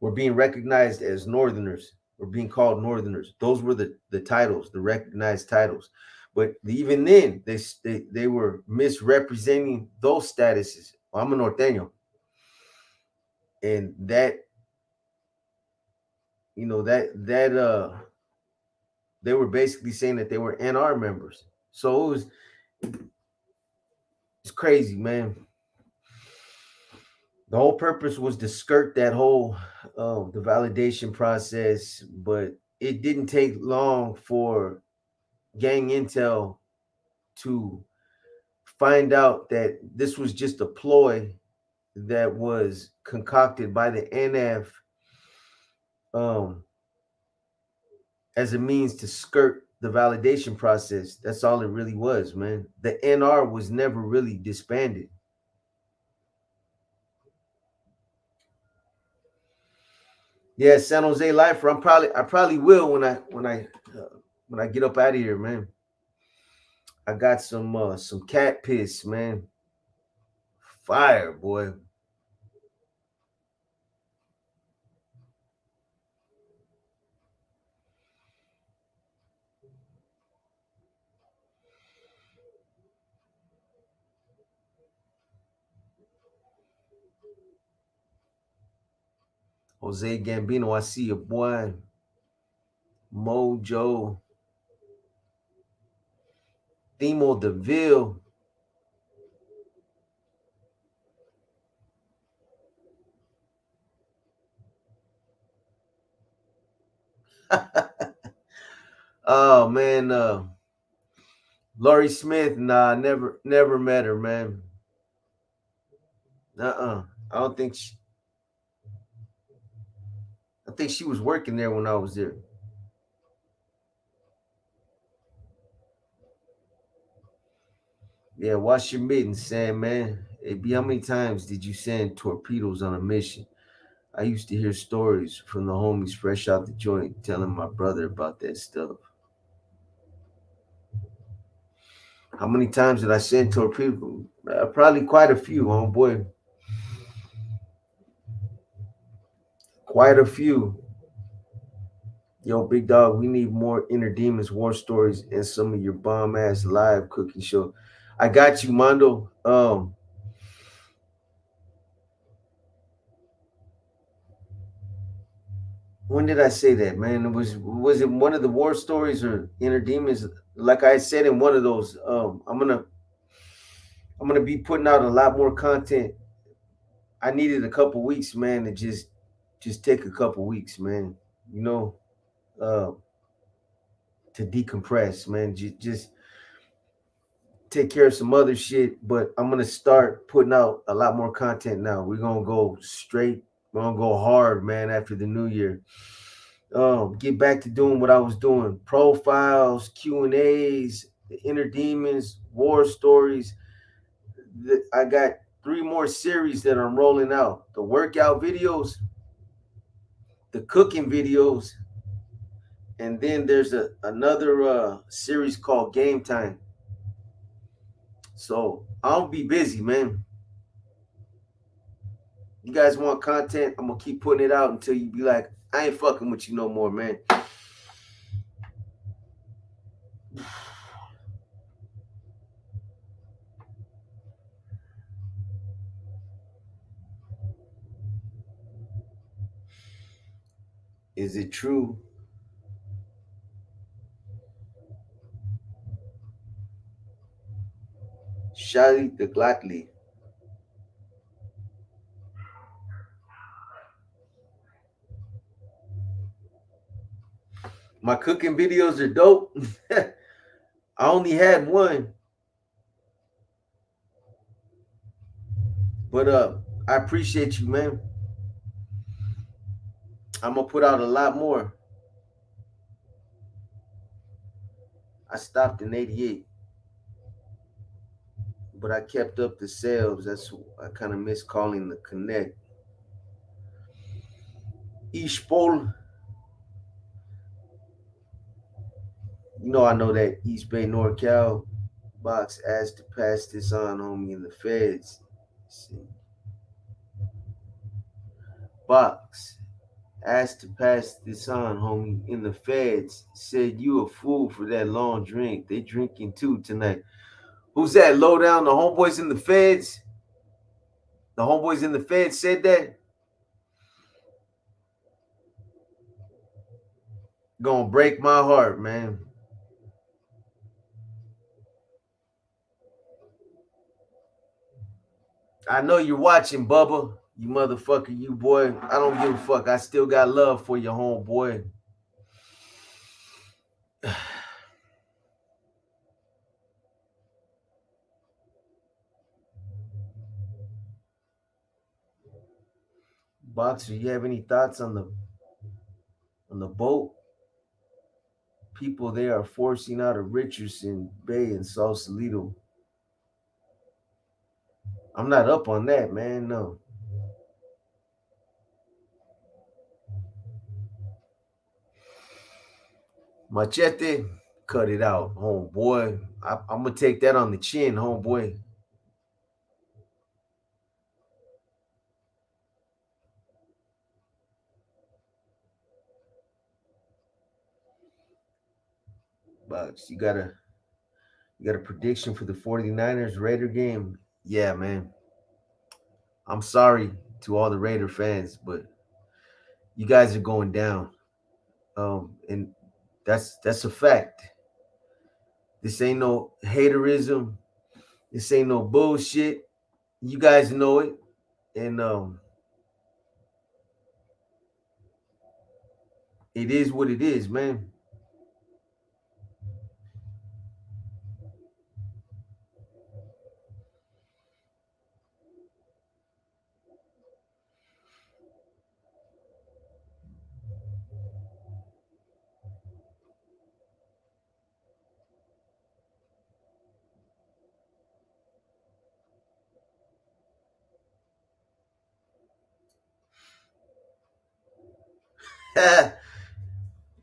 were being recognized as northerners, were being called northerners. Those were the titles, the recognized titles. But even then, they were misrepresenting those statuses. I'm a norteño, and that they were basically saying that they were NR members. So it's crazy, man. The whole purpose was to skirt that whole the validation process, but it didn't take long for gang intel to find out that this was just a ploy that was concocted by the NF um, as a means to skirt the validation process. That's all it really was, man. The NR was never really disbanded. Yeah, San Jose Lifer. I probably will when I get up out of here, man. I got some cat piss, man. Fire, boy. Jose Gambino, I see you, boy. Mojo, Themo DeVille. Oh man, Laurie Smith. Nah, never met her, man. I don't think I think she was working there when I was there. Yeah, wash your mittens, Sam, man. Hey, B, how many times did you send torpedoes on a mission? I used to hear stories from the homies fresh out the joint telling my brother about that stuff. How many times did I send torpedoes? Probably quite a few, homeboy. Quite a few. Yo, big dog, we need more Inner Demons war stories and some of your bomb ass live cooking show. I got you, Mondo. When did I say that, man? Was it one of the war stories or Inner Demons? Like I said in one of those, I'm gonna be putting out a lot more content. I needed a couple weeks, man, to just take a couple weeks, man. You know, uh, to decompress, man. Just take care of some other shit. But I'm gonna start putting out a lot more content now. We're gonna go straight. We're gonna go hard, man. After the new year, get back to doing what I was doing: profiles, Q&As, the inner demons, war stories. I got 3 more series that I'm rolling out: the workout videos, the cooking videos, and then there's another series called Game Time. So I'll be busy, man. You guys want content? I'm gonna keep putting it out until you be like, I ain't fucking with you no more, man. Is it true? Shali the Glockly. My cooking videos are dope. I only had one, but I appreciate you, man. I'm gonna put out a lot more. I stopped in '88, but I kept up the sales. That's I kind of miss calling the connect. Ishpol, I know that East Bay NorCal box asked to pass this on me in the feds. See, box asked to pass this on, homie, in the feds. Said you a fool for that long drink. They drinking too tonight. Who's that? Low down. The homeboys in the feds. The homeboys in the feds said that. Gonna break my heart, man. I know you're watching, Bubba. You motherfucker, you boy. I don't give a fuck. I still got love for your homeboy. Boxer, you have any thoughts on the boat? People there are forcing out of Richardson Bay and Sausalito. I'm not up on that, man. No. Machete, cut it out, homeboy. I'm gonna take that on the chin, homeboy. Bucks, you got a prediction for the 49ers Raider game? Yeah, man. I'm sorry to all the Raider fans, but you guys are going down. And that's a fact. This ain't no haterism. This ain't no bullshit. You guys know it. And it is what it is, man.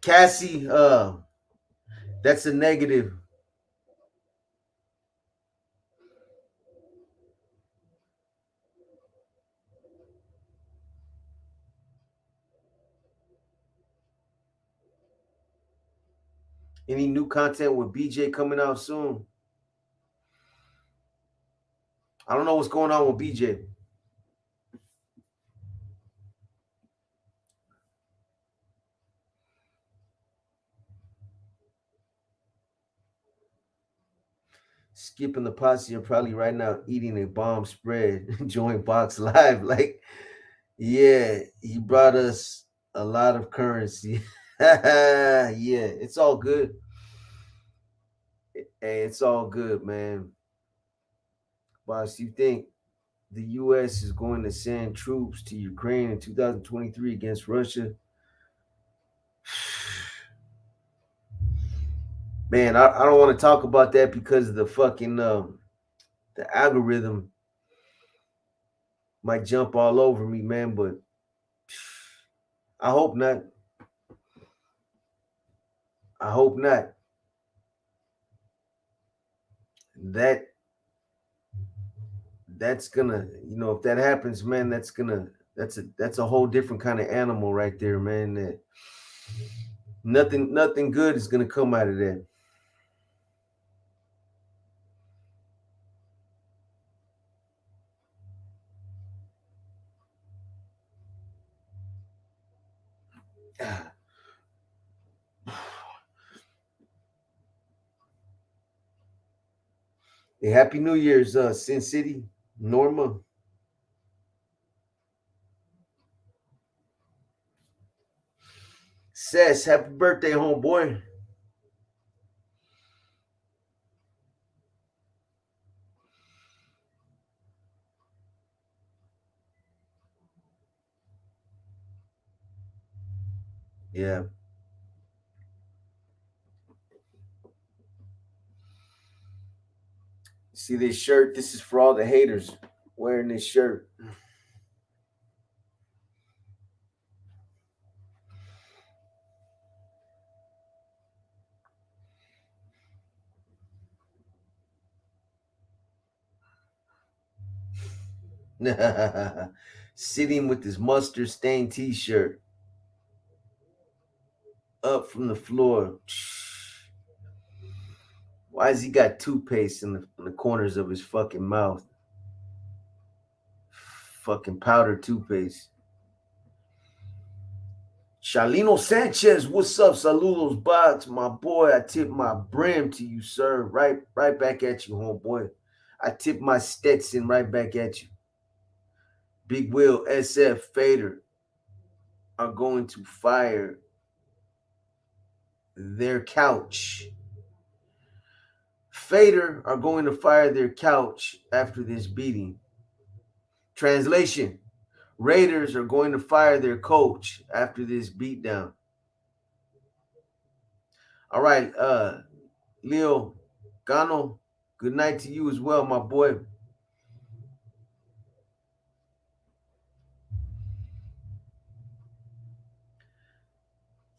Cassie, that's a negative. Any new content with BJ coming out soon? I don't know what's going on with BJ. Skipping the posse are probably right now eating a bomb spread, enjoying Box Live. Like, yeah, he brought us a lot of currency. Yeah, it's all good. Hey, it's all good, man. Boss, you think the U.S. is going to send troops to Ukraine in 2023 against Russia? Man, I don't want to talk about that because of the fucking the algorithm might jump all over me, man. But I hope not. I hope not. That that's gonna, if that happens, man, that's a whole different kind of animal right there, man. That nothing good is gonna come out of that. Hey, Happy New Year's, Sin City, Norma. Says, happy birthday, homeboy. Yeah. See this shirt? This is for all the haters wearing this shirt. Sitting with his mustard stained t-shirt up from the floor. Why has he got toothpaste in the corners of his fucking mouth? Fucking powder toothpaste. Shalino Sanchez, what's up? Saludos, box, my boy. I tip my brim to you, sir. Right back at you, homeboy. I tip my Stetson right back at you. Big Will, SF, Fader are going to fire their couch. Fader are going to fire their couch after this beating. Translation: Raiders are going to fire their coach after this beatdown. All right, Leo Gano, good night to you as well, my boy.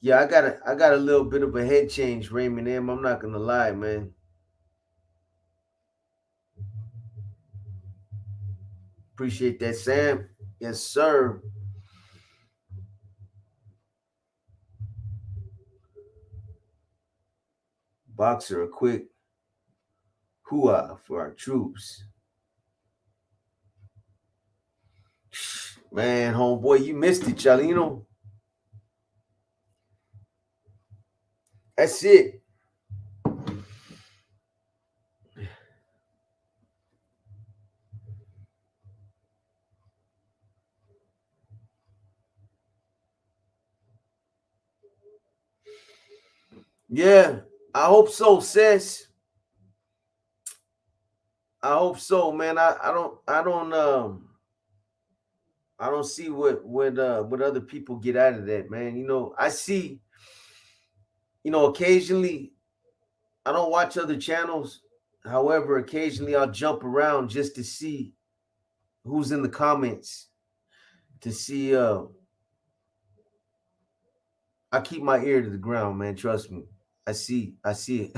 Yeah, I got a little bit of a head change, Raymond M. I'm not gonna lie, man. Appreciate that, Sam. Yes, sir. Boxer, a quick hooah for our troops. Man, homeboy, you missed it, Chalino. That's it. Yeah, I hope so, sis. I hope so, man. I don't see what other people get out of that, man. I see, occasionally I don't watch other channels. However, occasionally I'll jump around just to see who's in the comments to see I keep my ear to the ground, man. Trust me. I see I see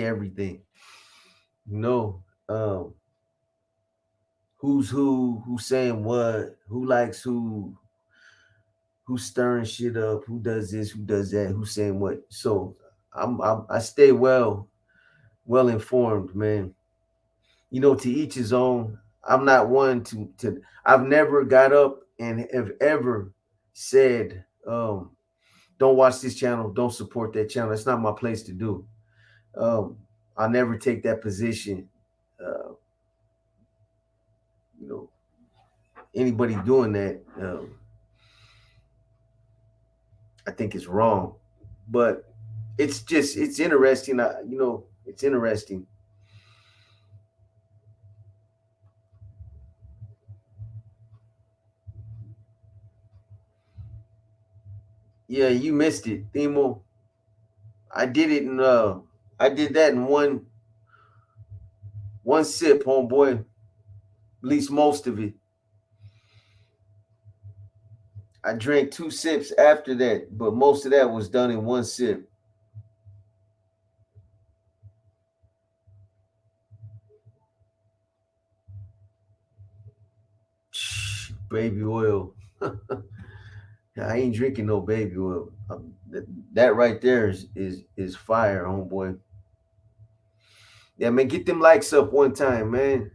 everything. You know, who's saying what, who likes who's stirring shit up, who does this, who does that, who's saying what. So I stay well informed, man. To each his own. I'm not one to I've never got up and have ever said, don't watch this channel, don't support that channel. It's not my place to do. Um, I never take that position. Uh, you know, Anybody doing that, I think is wrong. But it's interesting. It's interesting. Yeah, you missed it, Themo. I did it in I did that in one sip, homeboy. At least most of it. I drank 2 sips after that, but most of that was done in one sip. Baby oil. I ain't drinking no baby oil. That right there is fire, homeboy. Yeah, man, get them likes up one time, man.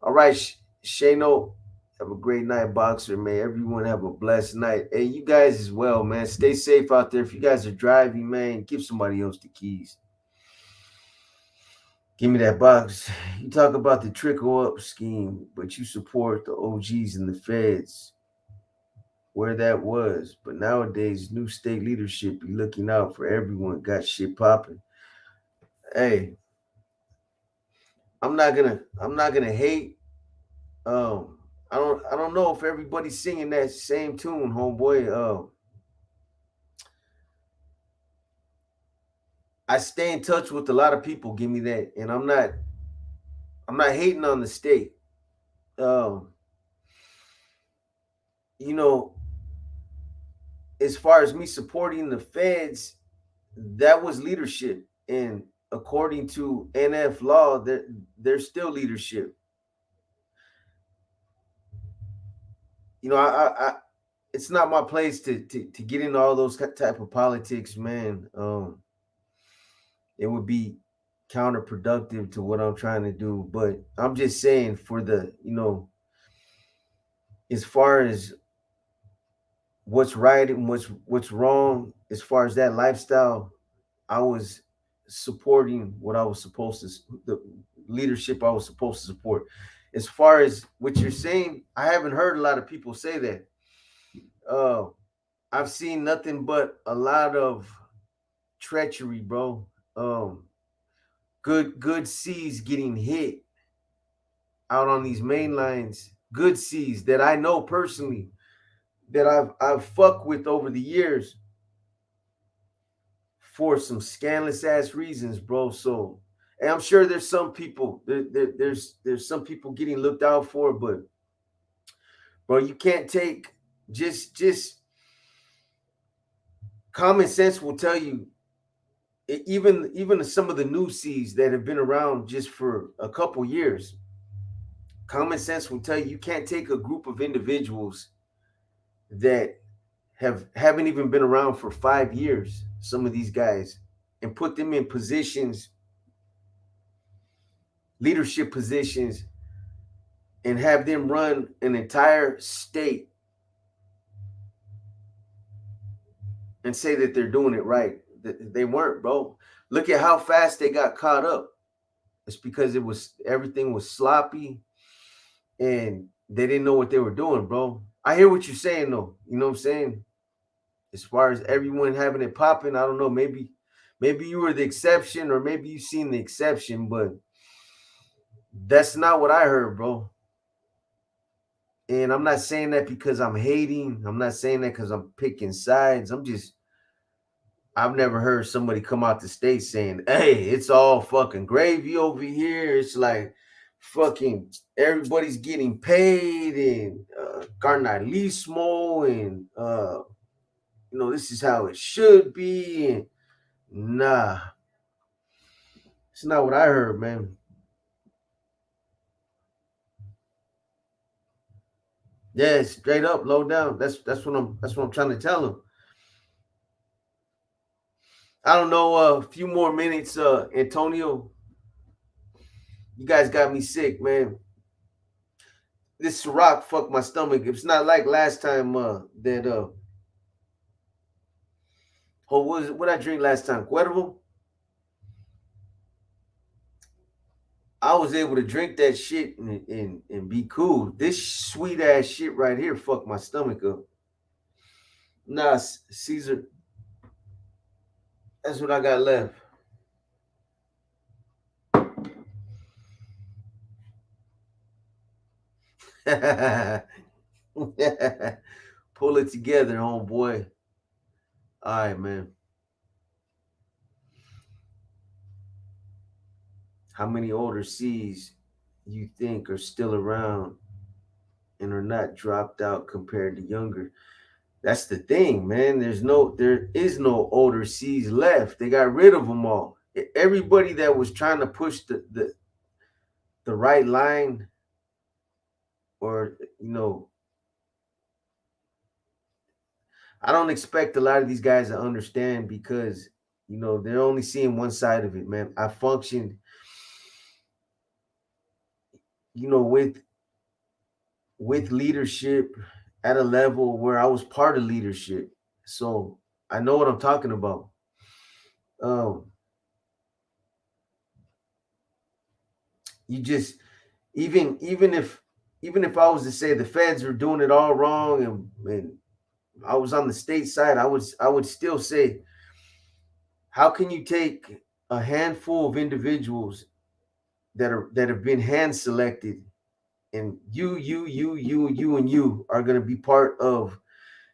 All right, Shano, have a great night, boxer, man. Everyone have a blessed night. Hey, you guys as well, man. Stay safe out there. If you guys are driving, man, give somebody else the keys. Give me that box. You talk about the trickle up scheme, but you support the OGs and the feds where that was. But nowadays, new state leadership be looking out for everyone. Got shit popping. Hey, I'm not gonna hate. I don't know if everybody's singing that same tune, homeboy. I stay in touch with a lot of people. Give me that, and I'm not hating on the state. Um, you know, as far as me supporting the feds, that was leadership, and according to NF law, there's still leadership. I it's not my place to get into all those type of politics, man. It would be counterproductive to what I'm trying to do. But I'm just saying, for as far as what's right and what's wrong, as far as that lifestyle, I was supporting what I was supposed to, the leadership I was supposed to support. As far as what you're saying, I haven't heard a lot of people say that. Uh, I've seen nothing but a lot of treachery, bro. Good C's getting hit out on these main lines. Good C's that I know personally, that I've fucked with over the years for some scandalous ass reasons, bro. So, and I'm sure there's some people there's some people getting looked out for, but bro, you can't take just common sense will tell you. Even some of the new C's that have been around just for a couple years, common sense will tell you you can't take a group of individuals that haven't even been around for 5 years, some of these guys, and put them in positions, leadership positions, and have them run an entire state and say that they're doing it right. They weren't, bro. Look at how fast they got caught up. It's because everything was sloppy and they didn't know what they were doing, bro. I hear what you're saying though. You know what I'm saying? As far as everyone having it popping, I don't know. Maybe you were the exception, or maybe you've seen the exception, but that's not what I heard, bro. And I'm not saying that because I'm hating. I'm not saying that because I'm picking sides. I've never heard somebody come out the state saying, "Hey, it's all fucking gravy over here." It's like fucking everybody's getting paid and carnalismo and this is how it should be. And nah, it's not what I heard, man. Yeah, straight up, low down. That's what I'm trying to tell them. I don't know. A few more minutes, Antonio. You guys got me sick, man. This Ciroc fucked my stomach. It's not like last time that what I drink last time? Cuervo. I was able to drink that shit and be cool. This sweet ass shit right here fucked my stomach up. Nah, Caesar, that's what I got left. Pull it together, homeboy. All right, man. How many older C's you think are still around and are not dropped out compared to younger? That's the thing, man. There is no older C's left. They got rid of them all. Everybody that was trying to push the right line, or I don't expect a lot of these guys to understand, because they're only seeing one side of it, man. I functioned, with leadership at a level where I was part of leadership. So I know what I'm talking about. Um, you just even if I was to say the feds are doing it all wrong, and I was on the state side, I would still say, how can you take a handful of individuals that have been hand selected, and you are going to be part of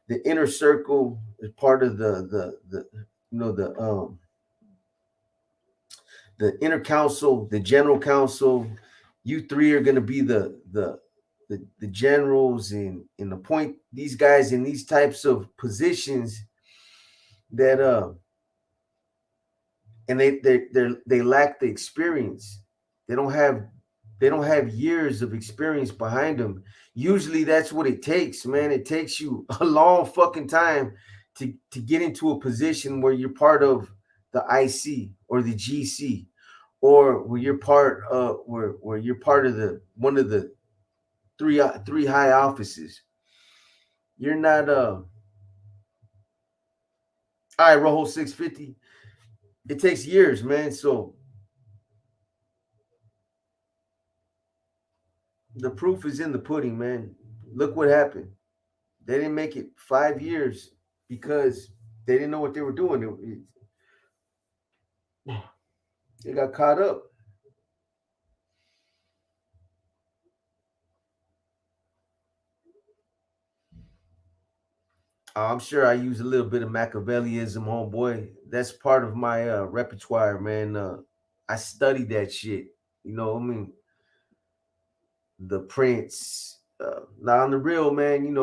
the inner circle, as part of the you know the inner council, the general council. You three are going to be the generals, and appoint these guys in these types of positions that and they lack the experience. They don't have years of experience behind them. Usually that's what it takes, man. It takes you a long fucking time to get into a position where you're part of the IC or the GC, or where you're part where you're part of the one of the three high offices. You're not all right, Rojo 650. It takes years, man. So the proof is in the pudding, man. Look what happened. They didn't make it 5 years because they didn't know what they were doing. They got caught up. I'm sure I use a little bit of Machiavellianism, homeboy. That's part of my repertoire, man. I study that shit. I mean, the Prince. Now on the real, man,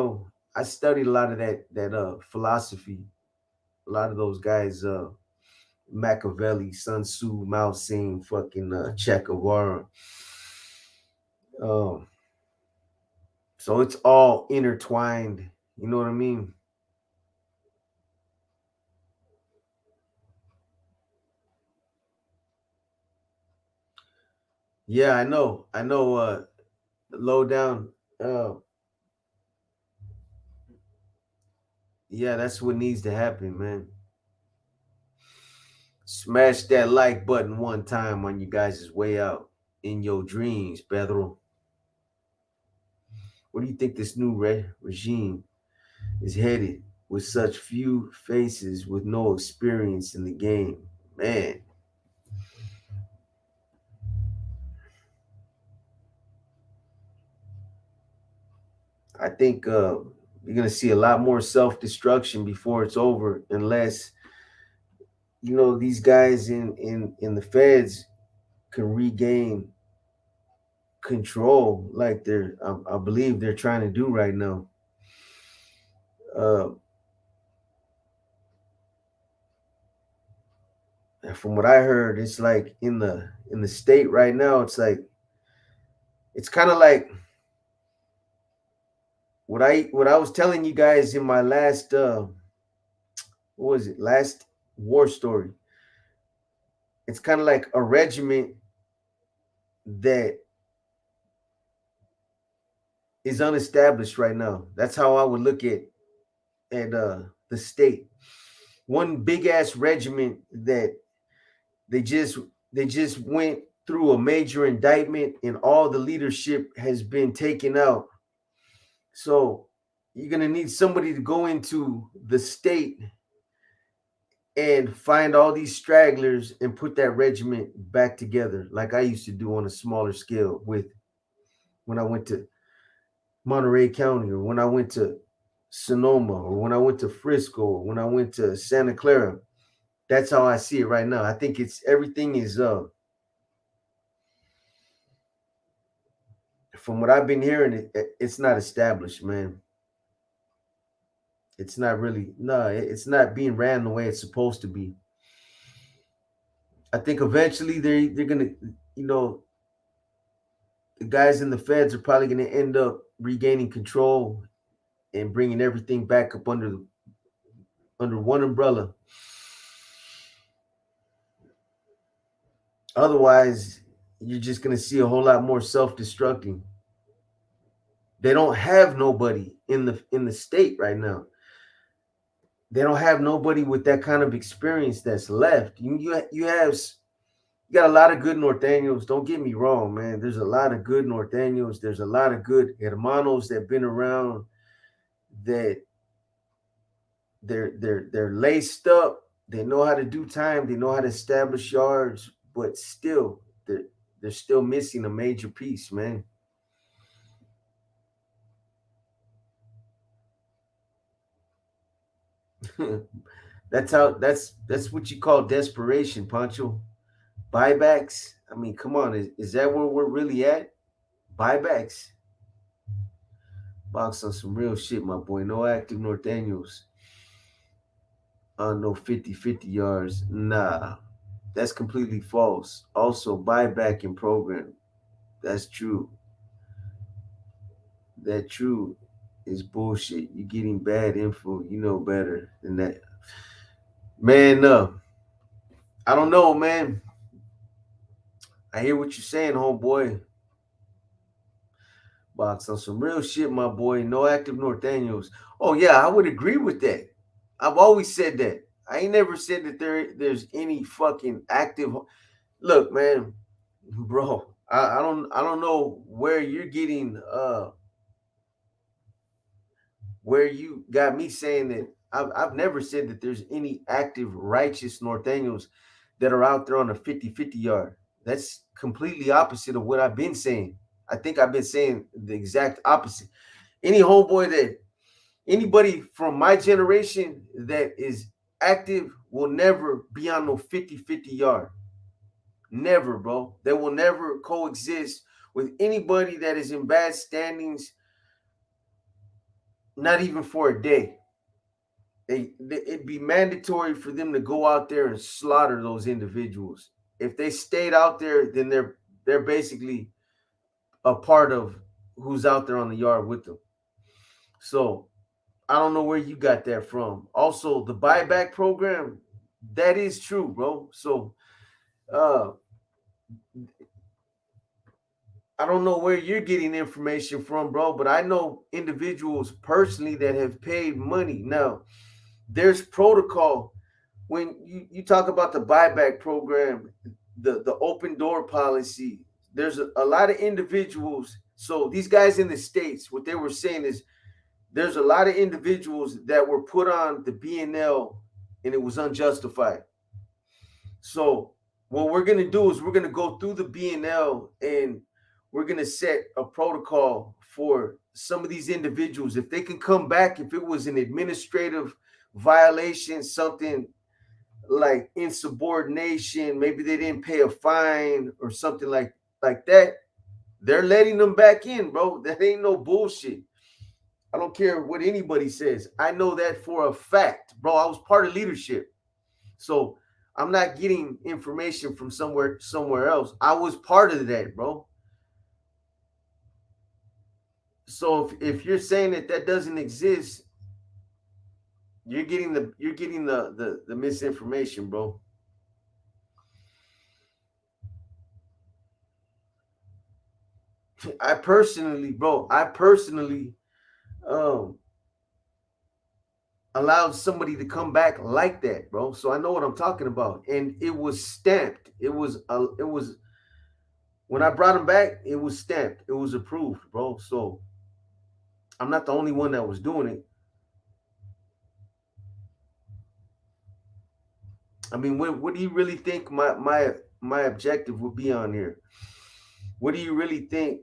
I studied a lot of that philosophy. A lot of those guys, Machiavelli, Sun Tzu, Mao Zedong, fucking Che Guevara. Um, so it's all intertwined. You know what I mean? Yeah, I know. I know. Low down. Yeah, that's what needs to happen, man. Smash that like button one time on you guys' way out in your dreams, Pedro. Where do you think this new regime is headed with such few faces with no experience in the game? Man, I think you're gonna see a lot more self-destruction before it's over, unless these guys in the feds can regain control, like I believe they're trying to do right now. Uh, from what I heard, it's like in the state right now. It's kind of like what I was telling you guys in my last what was it, last war story. It's kind of like a regiment that is unestablished right now. That's how I would look at the state. One big ass regiment that they just they just went through a major indictment, and all the leadership has been taken out. So you're gonna need somebody to go into the state and find all these stragglers and put that regiment back together, like I used to do on a smaller scale with when I went to Monterey County, or when I went to Sonoma, or when I went to Frisco, or when I went to Santa Clara. That's how I see it right now. I think it's everything is from what I've been hearing, it's not established, man. It's not really no, it's not being ran the way it's supposed to be. I think eventually they're gonna, you know, the guys in the feds are probably gonna end up regaining control and bringing everything back up under one umbrella. Otherwise, you're just gonna see a whole lot more self-destructing. They don't have nobody in the state right now. They don't have nobody with that kind of experience that's left. You got a lot of good Norteños. Don't get me wrong, man. There's a lot of good Norteños. There's a lot of good hermanos that have been around, that they're laced up. They know how to do time. They know how to establish yards, but still, they're still missing a major piece, man. That's what you call desperation, Pancho. Buybacks. I mean, come on, is that where we're really at? Buybacks. Box on some real shit, my boy. No active Norteños on no 50-50 yards. Nah, that's completely false. Also, buyback in program. That's true. That true is bullshit. You're getting bad info. You know better than that. Man, I don't know, man. I hear what you're saying, homeboy. Box on some real shit, my boy. No active Norteños. Oh yeah, I would agree with that. I've always said that. I ain't never said that there's any fucking active. Look, man, bro. I don't know where you got me saying that. I've never said that there's any active righteous Norteños that are out there on a 50-50 yard. That's completely opposite of what I've been saying. I think I've been saying the exact opposite. Any homeboy that anybody from my generation that is active will never be on no 50-50 yard. Never, bro. They will never coexist with anybody that is in bad standings, not even for a day. It'd be mandatory for them to go out there and slaughter those individuals. If they stayed out there, then they're basically a part of who's out there on the yard with them. So I don't know where you got that from. Also, the buyback program, that is true, bro. So uh I don't know where you're getting information from, bro, but I know individuals personally that have paid money. Now, there's protocol when you talk about the buyback program, the open door policy. There's a lot of individuals. So these guys in the States, what they were saying is there's a lot of individuals that were put on the BNL and it was unjustified. So what we're gonna do is we're gonna go through the BNL and we're gonna set a protocol for some of these individuals. If they can come back, if it was an administrative violation, something like insubordination, maybe they didn't pay a fine or something like that, they're letting them back in, bro. That ain't no bullshit. I don't care what anybody says. I know that for a fact, bro. I was part of leadership. So I'm not getting information from somewhere else. I was part of that, bro. So if you're saying that doesn't exist, you're getting the misinformation, bro. I personally um allowed somebody to come back like that, bro. So I know what I'm talking about. And it was stamped. It was when I brought him back, it was stamped. It was approved, bro. So I'm not the only one that was doing it. I mean, what do you really think my objective would be on here? What do you really think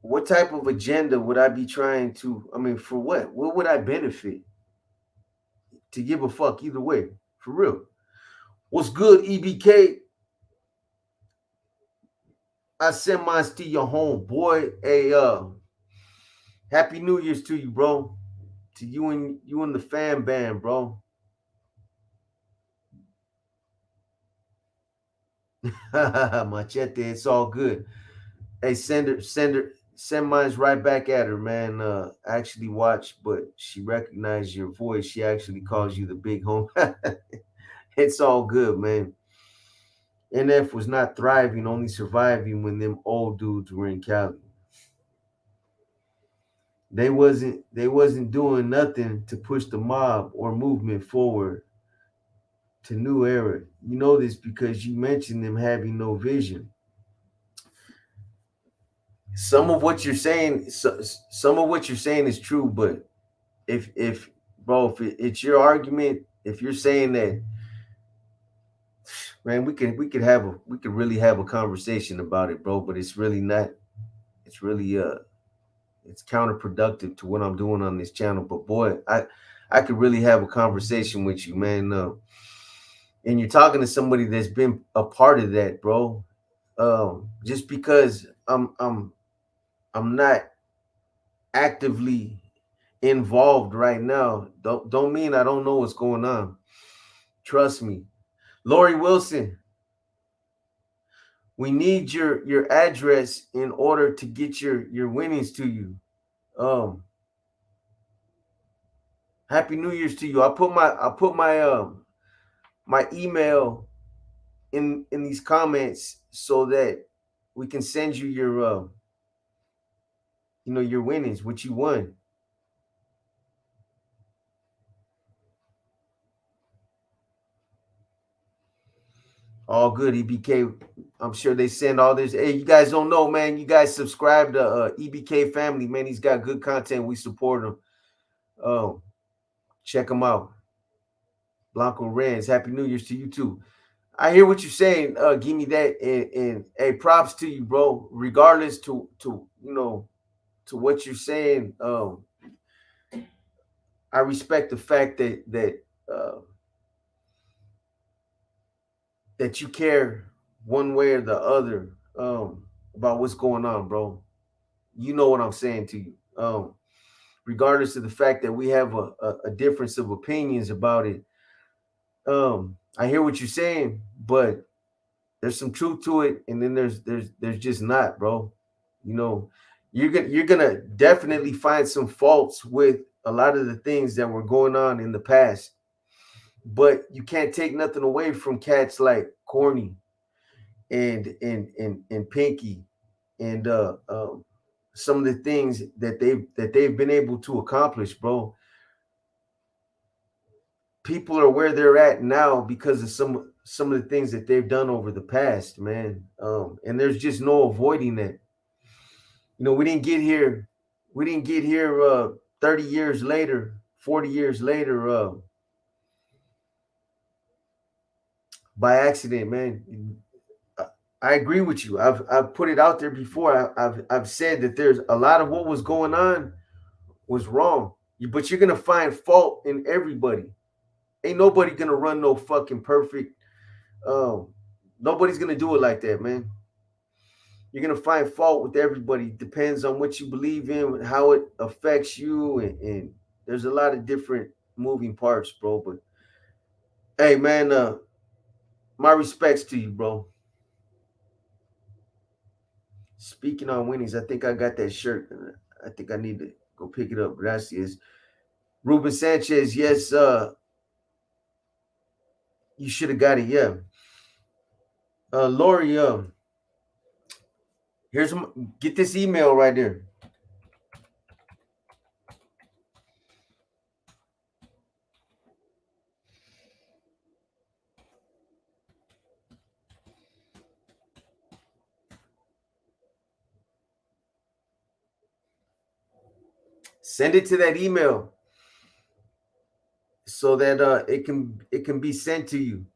what type of agenda would I be trying to? I mean, for what? What would I benefit to give a fuck either way? For real. What's good, EBK? I send mine to your home, boy. Hey, Happy New Year's to you, bro. To you and the fan band, bro. Machete, it's all good. Hey, send mine's right back at her, man. I actually watched, but she recognized your voice. She actually calls you the big home. It's all good, man. NF was not thriving, only surviving when them old dudes were in Cali. They wasn't doing nothing to push the mob or movement forward to new era. You know this because you mentioned them having no vision. Some of what you're saying, some of what you're saying is true, but if bro, if it's your argument, if you're saying that, man, we could really have a conversation about it, bro. But it's really not. It's really it's counterproductive to what I'm doing on this channel. But boy, I could really have a conversation with you, man. And you're talking to somebody that's been a part of that, bro. Just because I'm not actively involved right now, don't mean I don't know what's going on. Trust me. Lori Wilson, we need your address in order to get your winnings to you. Um, Happy New Year's to you. I put my email in these comments so that we can send you your your winnings, what you won. All good, EBK. I'm sure they send all this. Hey, you guys don't know, man. You guys subscribe to EBK family, man. He's got good content. We support him. Check him out. Blanco Rens. Happy New Year's to you too. I hear what you're saying. Give me that, and hey, props to you, bro. Regardless to to what you're saying, I respect the fact uh, that you care one way or the other about what's going on, bro. You know what I'm saying to you. Regardless of the fact that we have a difference of opinions about it, I hear what you're saying, but there's some truth to it, and then there's just not, bro. You know, you're gonna definitely find some faults with a lot of the things that were going on in the past, but you can't take nothing away from cats like Corny and Pinky and some of the things that they've been able to accomplish, bro. People are where they're at now because of some of the things that they've done over the past, man. And there's just no avoiding that. We didn't get here 30 years later, 40 years later, by accident, man. I agree with you. I've put it out there before. I've said that there's a lot of what was going on was wrong. But you're gonna find fault in everybody. Ain't nobody gonna run no fucking perfect. Um, Nobody's gonna do it like that, man. You're gonna find fault with everybody. Depends on what you believe in, how it affects you, and there's a lot of different moving parts, bro. But hey, man, my respects to you, bro. Speaking on winnings, I think I got that shirt. I think I need to go pick it up. Gracias. Ruben Sanchez, yes, you should have got it. Yeah. Lori, here's get this email right there. Send it to that email so that it can be sent to you.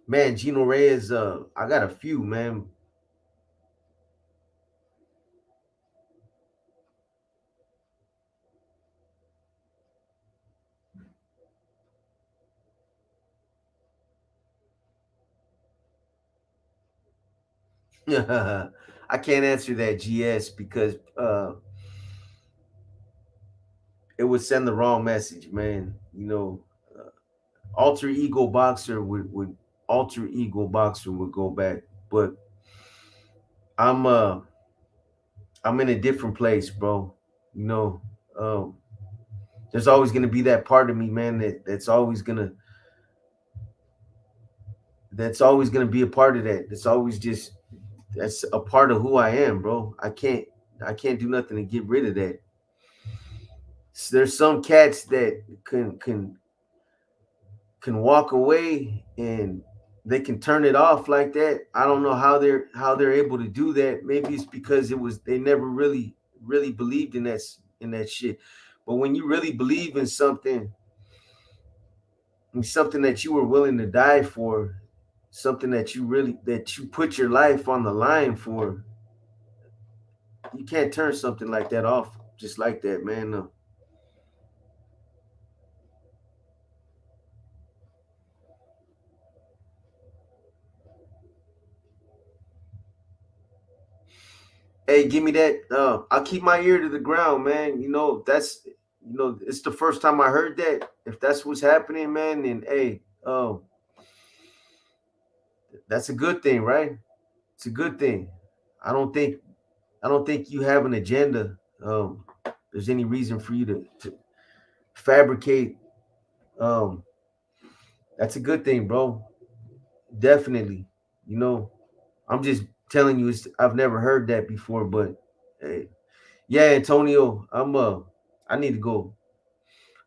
Man, Gino Reyes, I got a few, man. I can't answer that GS because it would send the wrong message, man. Alter ego boxer would alter ego boxer would go back, but I'm uh I'm in a different place, bro. You know, um, there's always gonna be that part of me, man. That's always gonna be a part of that. That's a part of who I am, bro. I can't do nothing to get rid of that. There's some cats that can walk away and they can turn it off like that. I don't know how they're able to do that. Maybe it's because they never really believed in that shit. But when you really believe in something that you were willing to die for, something that you put your life on the line for, you can't turn something like that off just like that, man. No. Hey, give me that. I'll keep my ear to the ground, man. It's the first time I heard that. If that's what's happening, man, then hey, that's a good thing, right? It's a good thing. I don't think I don't think you have an agenda. There's any reason for you to fabricate. Um, that's a good thing, bro. Definitely. You know, I'm just telling you, I've never heard that before, but hey, yeah, Antonio, I need to go.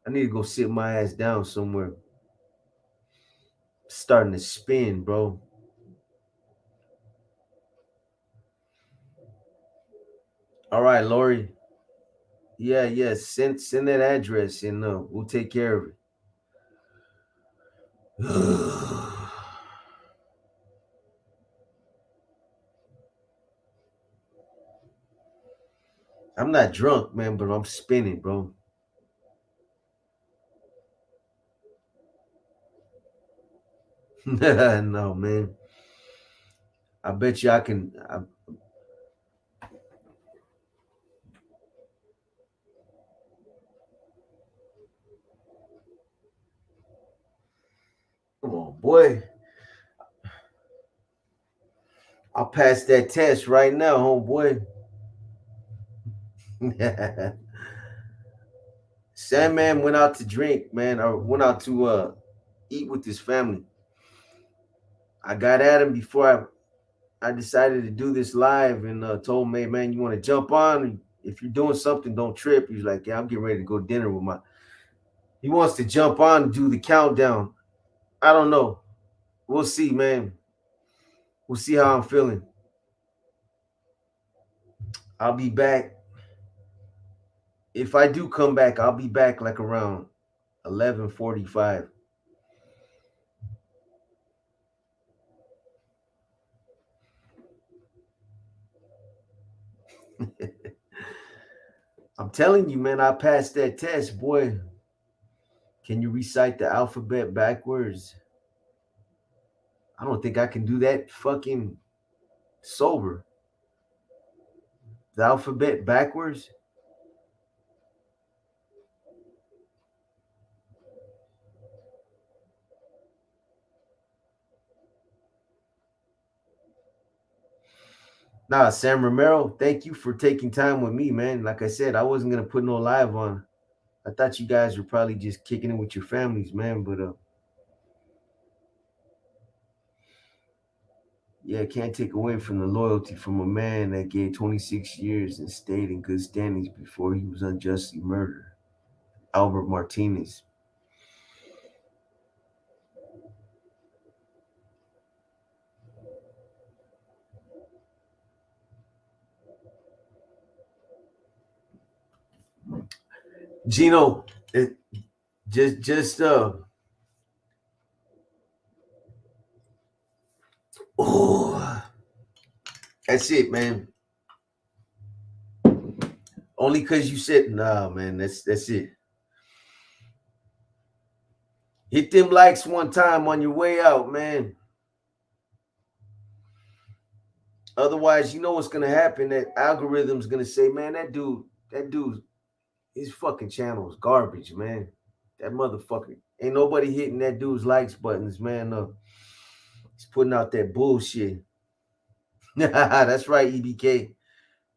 I need to go sit my ass down somewhere. Starting to spin, bro. All right, Lori. Yeah, yeah. Send that address and we'll take care of it. I'm not drunk, man, but I'm spinning, bro. No, man. I bet you I can. Come on, boy. I'll pass that test right now, homeboy. Sandman went out to drink, man, or went out to eat with his family. I got at him before I decided to do this live and told him, hey, man, you want to jump on? If you're doing something, don't trip. He's like, yeah, I'm getting ready to go dinner with my. He wants to jump on and do the countdown. I don't know. We'll see, man. We'll see how I'm feeling. I'll be back. If I do come back, I'll be back like around 11:45. I'm telling you, man, I passed that test, boy. Can you recite the alphabet backwards? I don't think I can do that fucking sober. The alphabet backwards? Nah, Sam Romero, thank you for taking time with me, man. Like I said, I wasn't gonna put no live on. I thought you guys were probably just kicking it with your families, man. But yeah, can't take away from the loyalty from a man that gave 26 years and stayed in good standings before he was unjustly murdered. Albert Martinez. Gino, just Oh, that's it, man. Only because you said, nah, man. That's it. Hit them likes one time on your way out, man. Otherwise, you know what's gonna happen. That algorithm's gonna say, man, that dude, his fucking channel is garbage, man. That motherfucker. Ain't nobody hitting that dude's likes buttons, man. He's putting out that bullshit. That's right, EBK.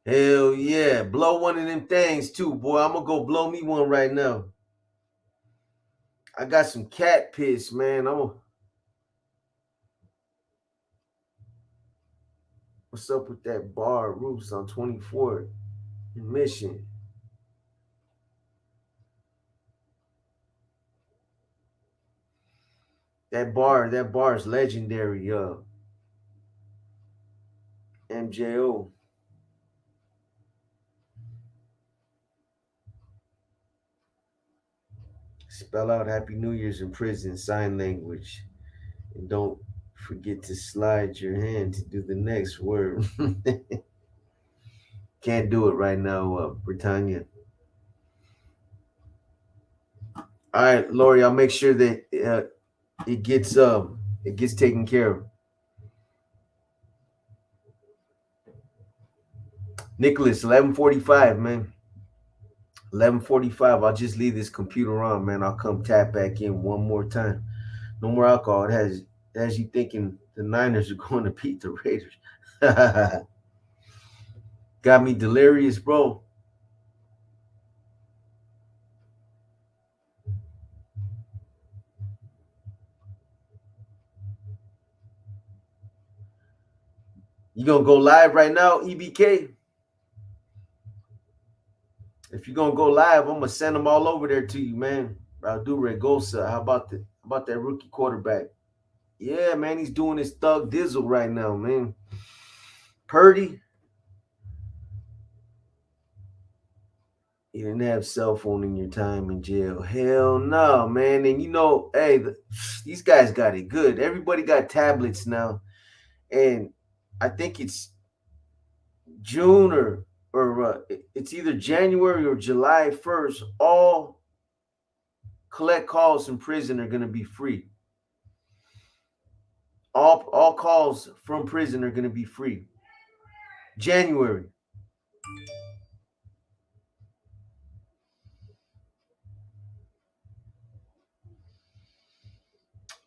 Hell yeah. Blow one of them things too, boy. I'm gonna go blow me one right now. I got some cat piss, man. What's up with that bar Roofs on 24th Mission? That bar is legendary, MJO. Spell out Happy New Year's in prison, sign language. And don't forget to slide your hand to do the next word. Can't do it right now, Britannia. All right, Lori, I'll make sure that it gets taken care of. Nicholas, 11:45, man. 11:45. I'll just leave this computer on, man. I'll come tap back in one more time. No more alcohol. It has you thinking the Niners are going to beat the Raiders. Got me delirious, bro. You gonna go live right now, EBK? If you're gonna go live, I'm gonna send them all over there to you, man. Radu Regosa. How about that rookie quarterback? Yeah, man, he's doing his thug dizzle right now, man. Purdy, you didn't have cell phone in your time in jail. Hell no, man. And hey, these guys got it good. Everybody got tablets now, and I think it's June or it's either January or July 1st. All collect calls from prison are gonna be free. All calls from prison are gonna be free. January.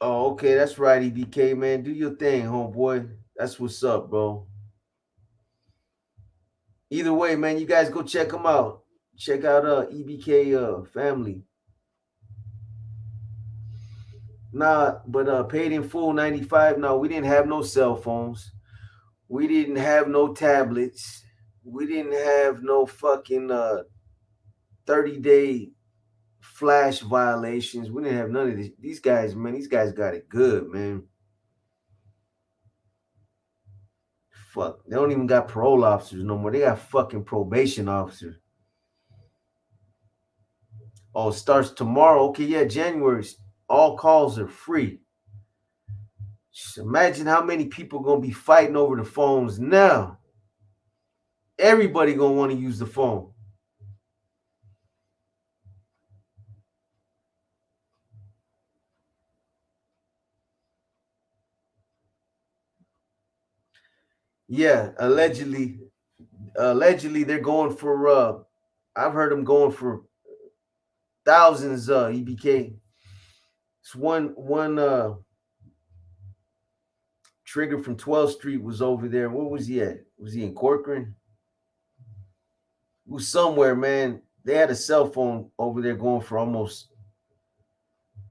Oh, okay, that's right, EBK, man. Do your thing, homeboy. That's what's up, bro. Either way, man, you guys go check them out. Check out EBK family. Nah, but paid in full 95. No, we didn't have no cell phones. We didn't have no tablets. We didn't have no fucking 30-day flash violations. We didn't have none of this. These guys, man, these guys got it good, man. Fuck. They don't even got parole officers no more. They got fucking probation officers. Oh, it starts tomorrow. Okay, yeah, January. All calls are free. Just imagine how many people gonna be fighting over the phones now. Everybody gonna want to use the phone. Yeah, allegedly they're going for I've heard them going for thousands EBK. It's one trigger from 12th Street was over there. Where was he at? Was he in Corcoran? It was somewhere, man. They had a cell phone over there going for almost,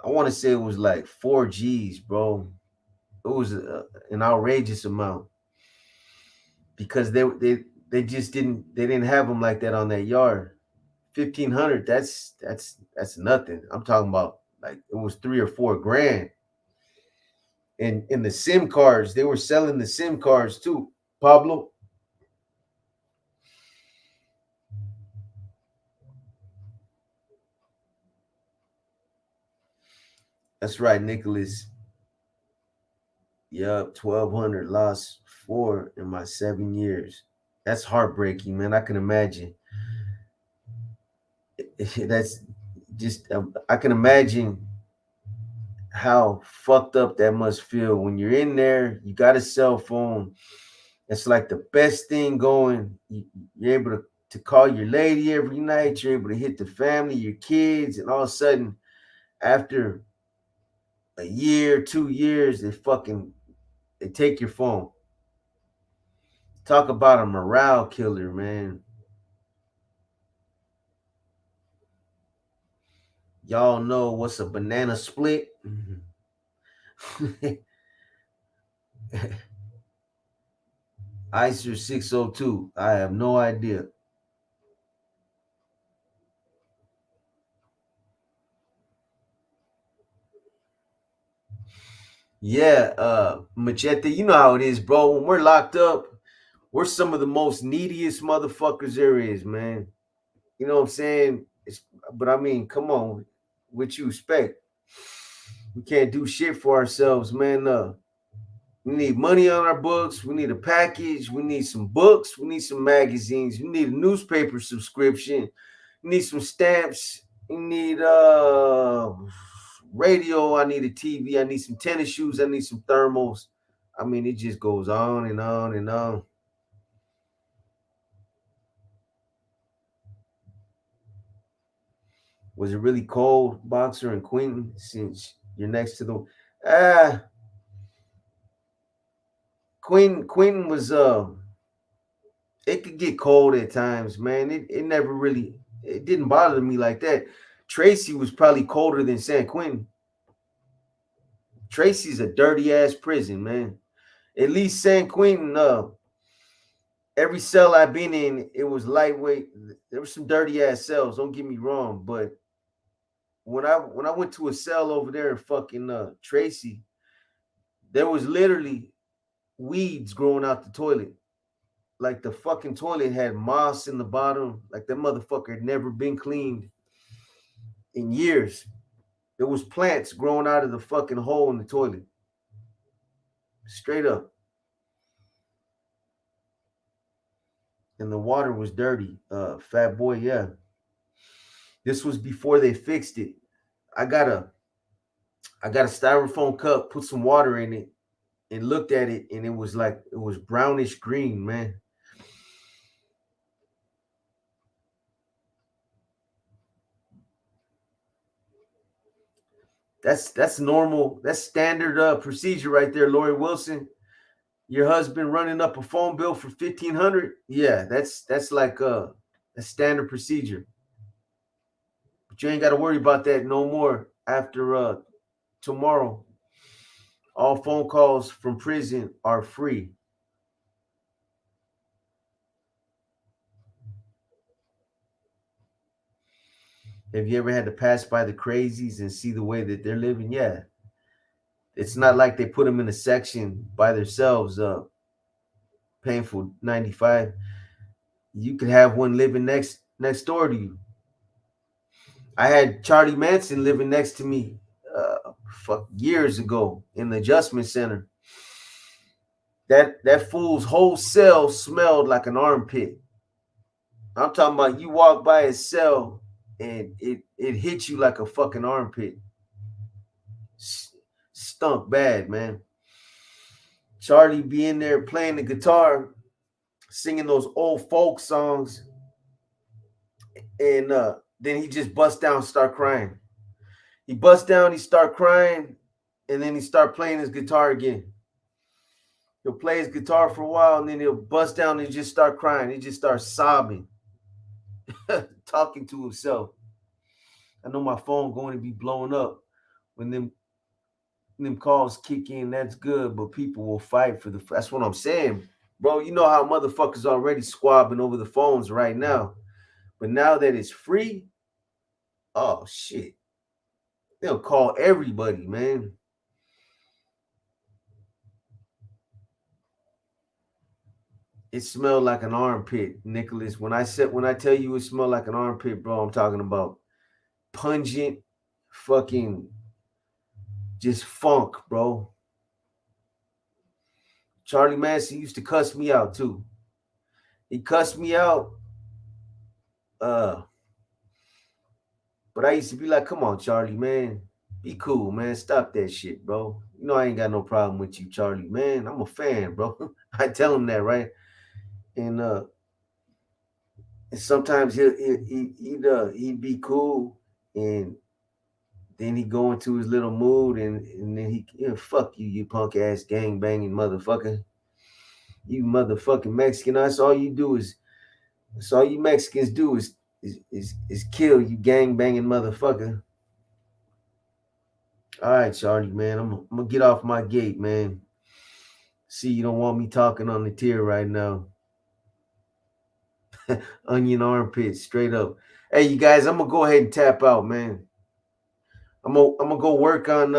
I want to say it was like 4 G's, bro. It was an outrageous amount because they just didn't have them like that on that yard. 1,500, that's nothing. I'm talking about like it was 3 or 4 grand. And in the SIM cards, they were selling the SIM cards too. Pablo, that's right, Nicholas. Yup, 1,200, lost 4 in my 7 years. That's heartbreaking, man. I can imagine. That's just, I can imagine how fucked up that must feel when you're in there. You got a cell phone. It's like the best thing going. You're able to call your lady every night. You're able to hit the family, your kids, and all of a sudden, after a year, 2 years, they take your phone. Talk about a morale killer, man. Y'all know what's a banana split? Icer 602. I have no idea. Yeah, Machete, you know how it is, bro. When we're locked up, we're some of the most neediest motherfuckers there is, man. You know what I'm saying? But I mean, come on, what you expect? We can't do shit for ourselves, man. We need money on our books. We need a package. We need some books. We need some magazines. We need a newspaper subscription. We need some stamps. We need radio. I need a TV. I need some tennis shoes. I need some thermals. I mean, it just goes on and on and on. Was it really cold, Boxer and Quentin? Since you're next to the Quentin was it could get cold at times, man. It never really it didn't bother me like that. Tracy was probably colder than San Quentin. Tracy's a dirty ass prison, man. At least San Quentin, every cell I've been in, it was lightweight. There were some dirty ass cells, don't get me wrong, but when I went to a cell over there in fucking Tracy, there was literally weeds growing out the toilet. Like the fucking toilet had moss in the bottom. Like that motherfucker had never been cleaned in years. There was plants growing out of the fucking hole in the toilet. Straight up. And the water was dirty. Fat boy, yeah. This was before they fixed it. I got a I got a styrofoam cup, put some water in it, and looked at it, and it was brownish green, man. That's normal. That's standard procedure right there, Lori Wilson. Your husband running up a phone bill for 1,500. Yeah, that's like a standard procedure. But you ain't got to worry about that no more after tomorrow. All phone calls from prison are free. Have you ever had to pass by the crazies and see the way that they're living? Yeah. It's not like they put them in a section by themselves, paying for 95. You could have one living next door to you. I had Charlie Manson living next to me years ago in the adjustment center. That fool's whole cell smelled like an armpit. I'm talking about you walk by his cell and it hit you like a fucking armpit. Stunk bad, man. Charlie be in there playing the guitar, singing those old folk songs, and then he just bust down, and start crying. He bust down, he start crying, and then he start playing his guitar again. He'll play his guitar for a while, and then he'll bust down and just start crying. He just starts sobbing, talking to himself. I know my phone going to be blowing up when them calls kick in. That's good, but people will fight for the. That's what I'm saying, bro. You know how motherfuckers already squabbing over the phones right now, but now that it's free, oh shit, they'll call everybody, man. It smelled like an armpit, Nicholas. When I tell you it smelled like an armpit, bro, I'm talking about pungent, fucking just funk, bro. Charlie Manson used to cuss me out too. He cussed me out. Uh, but I used to be like, come on, Charlie, man. Be cool, man. Stop that shit, bro. You know I ain't got no problem with you, Charlie, man. I'm a fan, bro. I tell him that, right? And sometimes he'd be cool, and then he go into his little mood, and then fuck you, you punk ass gang banging motherfucker. You motherfucking Mexican. That's all you do is That's all you Mexicans do is kill, you gang banging motherfucker. All right, Charlie, man. I'm gonna get off my gate, man. See, you don't want me talking on the tier right now. Onion armpits, straight up. Hey, you guys, I'm gonna go ahead and tap out, man. I'm gonna go work on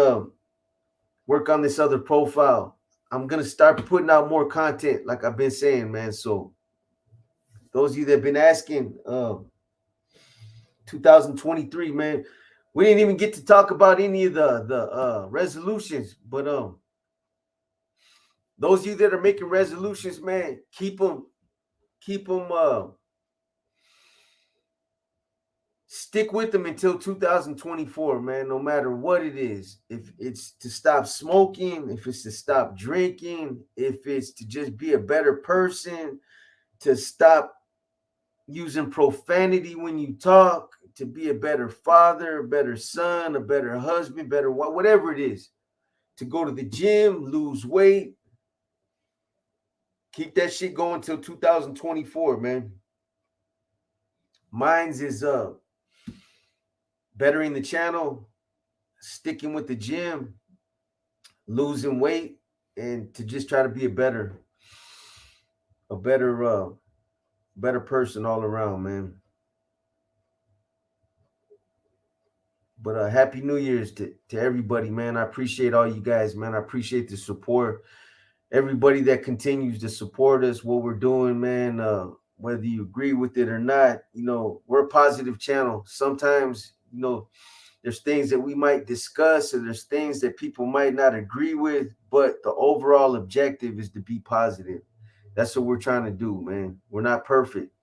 this other profile. I'm gonna start putting out more content, like I've been saying, man. So those of you that have been asking, 2023, man, we didn't even get to talk about any of the resolutions, but those of you that are making resolutions, man, keep them stick with them until 2024, man, no matter what it is. If it's to stop smoking, if it's to stop drinking, if it's to just be a better person, to stop using profanity when you talk, to be a better father, a better son, a better husband, better whatever it is, to go to the gym, lose weight, keep that shit going till 2024, man. Mine's is bettering the channel, sticking with the gym, losing weight, and to just try to be a better person all around, man. But happy New Year's to everybody, man. I appreciate all you guys, man. I appreciate the support. Everybody that continues to support us, what we're doing, man. Whether you agree with it or not, we're a positive channel. Sometimes, there's things that we might discuss, or there's things that people might not agree with, but the overall objective is to be positive. That's what we're trying to do, man. We're not perfect.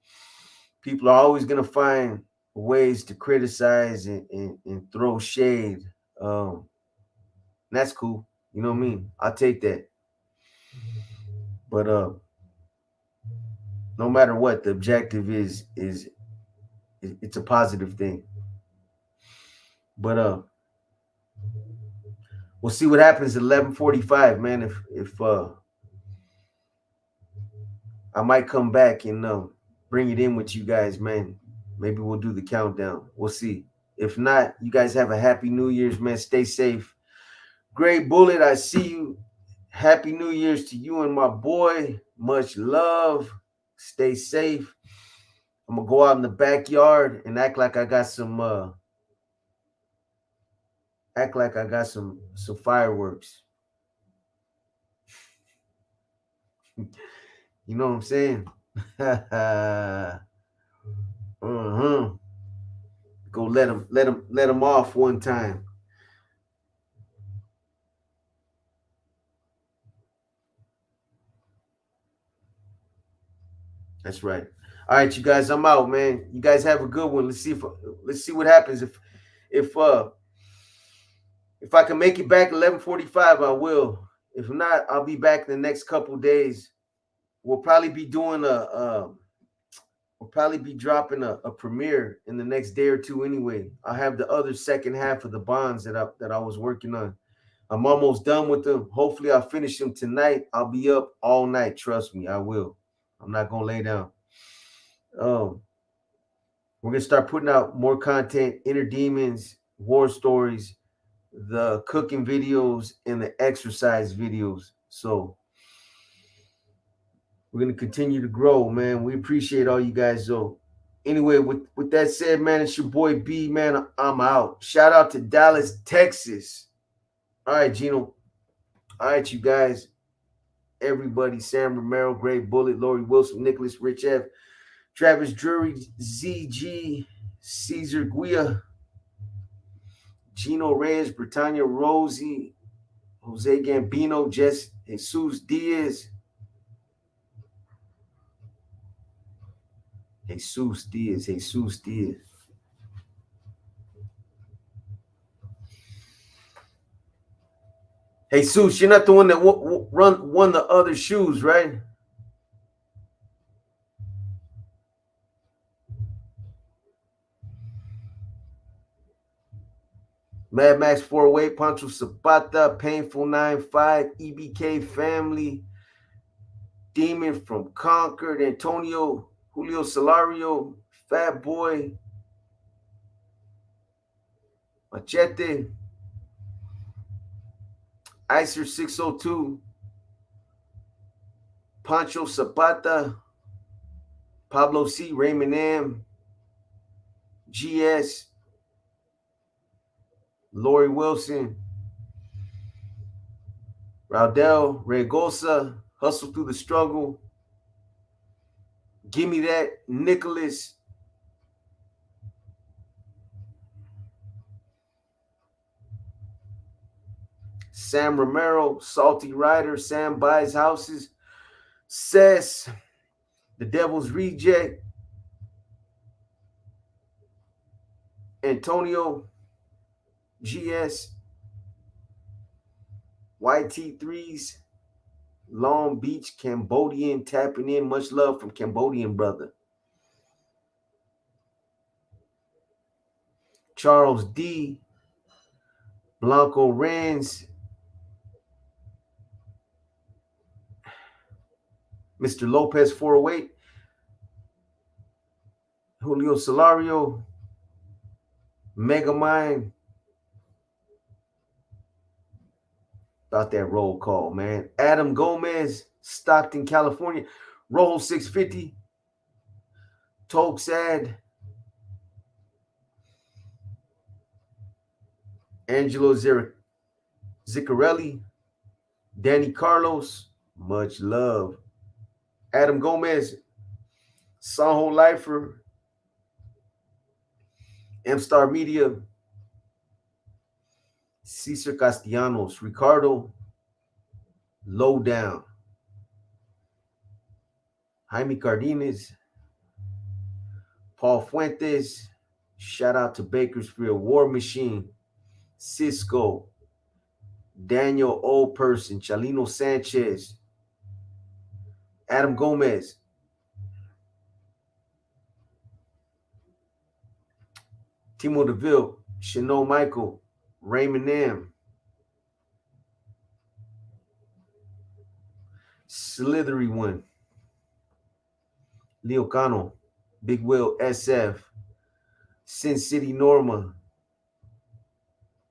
People are always going to find ways to criticize and throw shade. That's cool. You know what I mean? I'll take that. But no matter what, the objective is it's a positive thing. But we'll see what happens at 11:45, man. If I might come back and bring it in with you guys, man. Maybe we'll do the countdown. We'll see. If not, you guys have a happy New Year's, man. Stay safe. Great Bullet, I see you. Happy New Year's to you and my boy. Much love. Stay safe. I'm gonna go out in the backyard and act like I got some fireworks. You know what I'm saying? Go let them off one time. That's right. All right, you guys, I'm out, man. You guys have a good one. Let's see what happens if I can make it back 11:45, I will. If not, I'll be back in the next couple days. We'll probably be doing dropping a premiere in the next day or two anyway. I have the other second half of the bonds that I was working on. I'm almost done with them. Hopefully I'll finish them tonight. I'll be up all night. Trust me, I will. I'm not gonna lay down. We're gonna start putting out more content, Inner Demons, war stories, the cooking videos, and the exercise videos. So we're gonna continue to grow, man. We appreciate all you guys, though. Anyway, with that said, man, it's your boy B, man. I'm out. Shout out to Dallas, Texas. All right, Gino. All right, you guys. Everybody, Sam Romero, Great Bullet, Lori Wilson, Nicholas Rich F, Travis Drury, ZG, Caesar Guia, Gino Reyes, Britannia Rosie, Jose Gambino, Jesus Diaz, Jesus Diaz. Jesus Diaz. Jesus, you're not the one that won the other shoes, right? Mad Max 408, Pancho Zapata, Painful 95, EBK Family, Demon from Concord, Antonio, Julio Salario, Fat Boy, Machete, Icer 602, Pancho Zapata, Pablo C, Raymond M, GS, Lori Wilson, Raudel, Regosa, Hustle Through the Struggle, Give Me That, Nicholas, Sam Romero, Salty Rider, Sam Buys Houses, Cess, The Devil's Reject, Antonio, GS, YT3s, Long Beach, Cambodian, tapping in. Much love from Cambodian brother. Charles D, Blanco Renz, Mr. Lopez 408, Julio Salario, Megamind. About that roll call, man. Adam Gomez, Stockton, California. Roll 650. Toxad. Angelo Ziccarelli. Danny Carlos. Much love. Adam Gomez. Sanho Lifer. M-Star Media. Cesar Castellanos. Ricardo. Lowdown. Jaime Cardenas. Paul Fuentes. Shout out to Bakersfield. War Machine. Cisco. Daniel Old Person. Chalino Sanchez. Adam Gomez. Timo DeVille. Chanel Michael. Raymond M. Slithery One. Leo Cano. Big Will SF. Sin City Norma.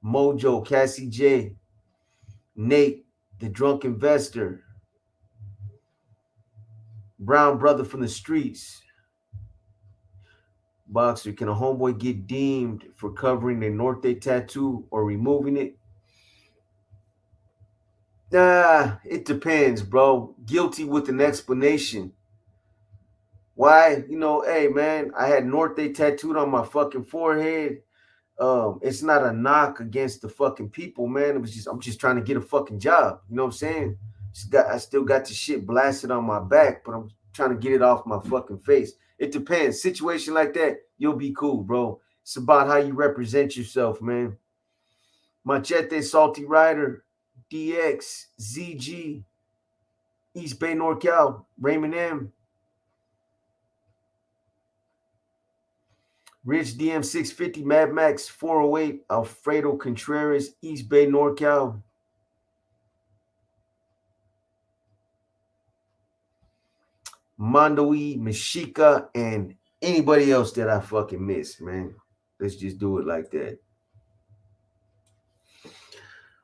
Mojo. Cassie J. Nate, the drunk investor. Brown brother from the streets. Boxer, can a homeboy get deemed for covering a Norte tattoo or removing it? It depends, bro. Guilty with an explanation. Why? Hey, man, I had Norte tattooed on my fucking forehead. It's not a knock against the fucking people, man. I'm just trying to get a fucking job. You know what I'm saying? I still got the shit blasted on my back, but I'm trying to get it off my fucking face. It depends. Situation like that, you'll be cool, bro. It's about how you represent yourself, man. Machete, Salty Rider, DX, ZG, East Bay, NorCal, Raymond M, Rich DM 650, Mad Max 408, Alfredo Contreras, East Bay, NorCal. Mondo E, Mashika, and anybody else that I fucking missed, man. Let's just do it like that.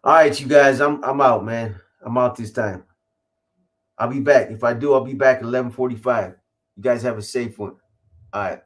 All right, you guys, I'm out, man. I'm out this time. I'll be back. If I do, I'll be back at 11:45. You guys have a safe one. All right.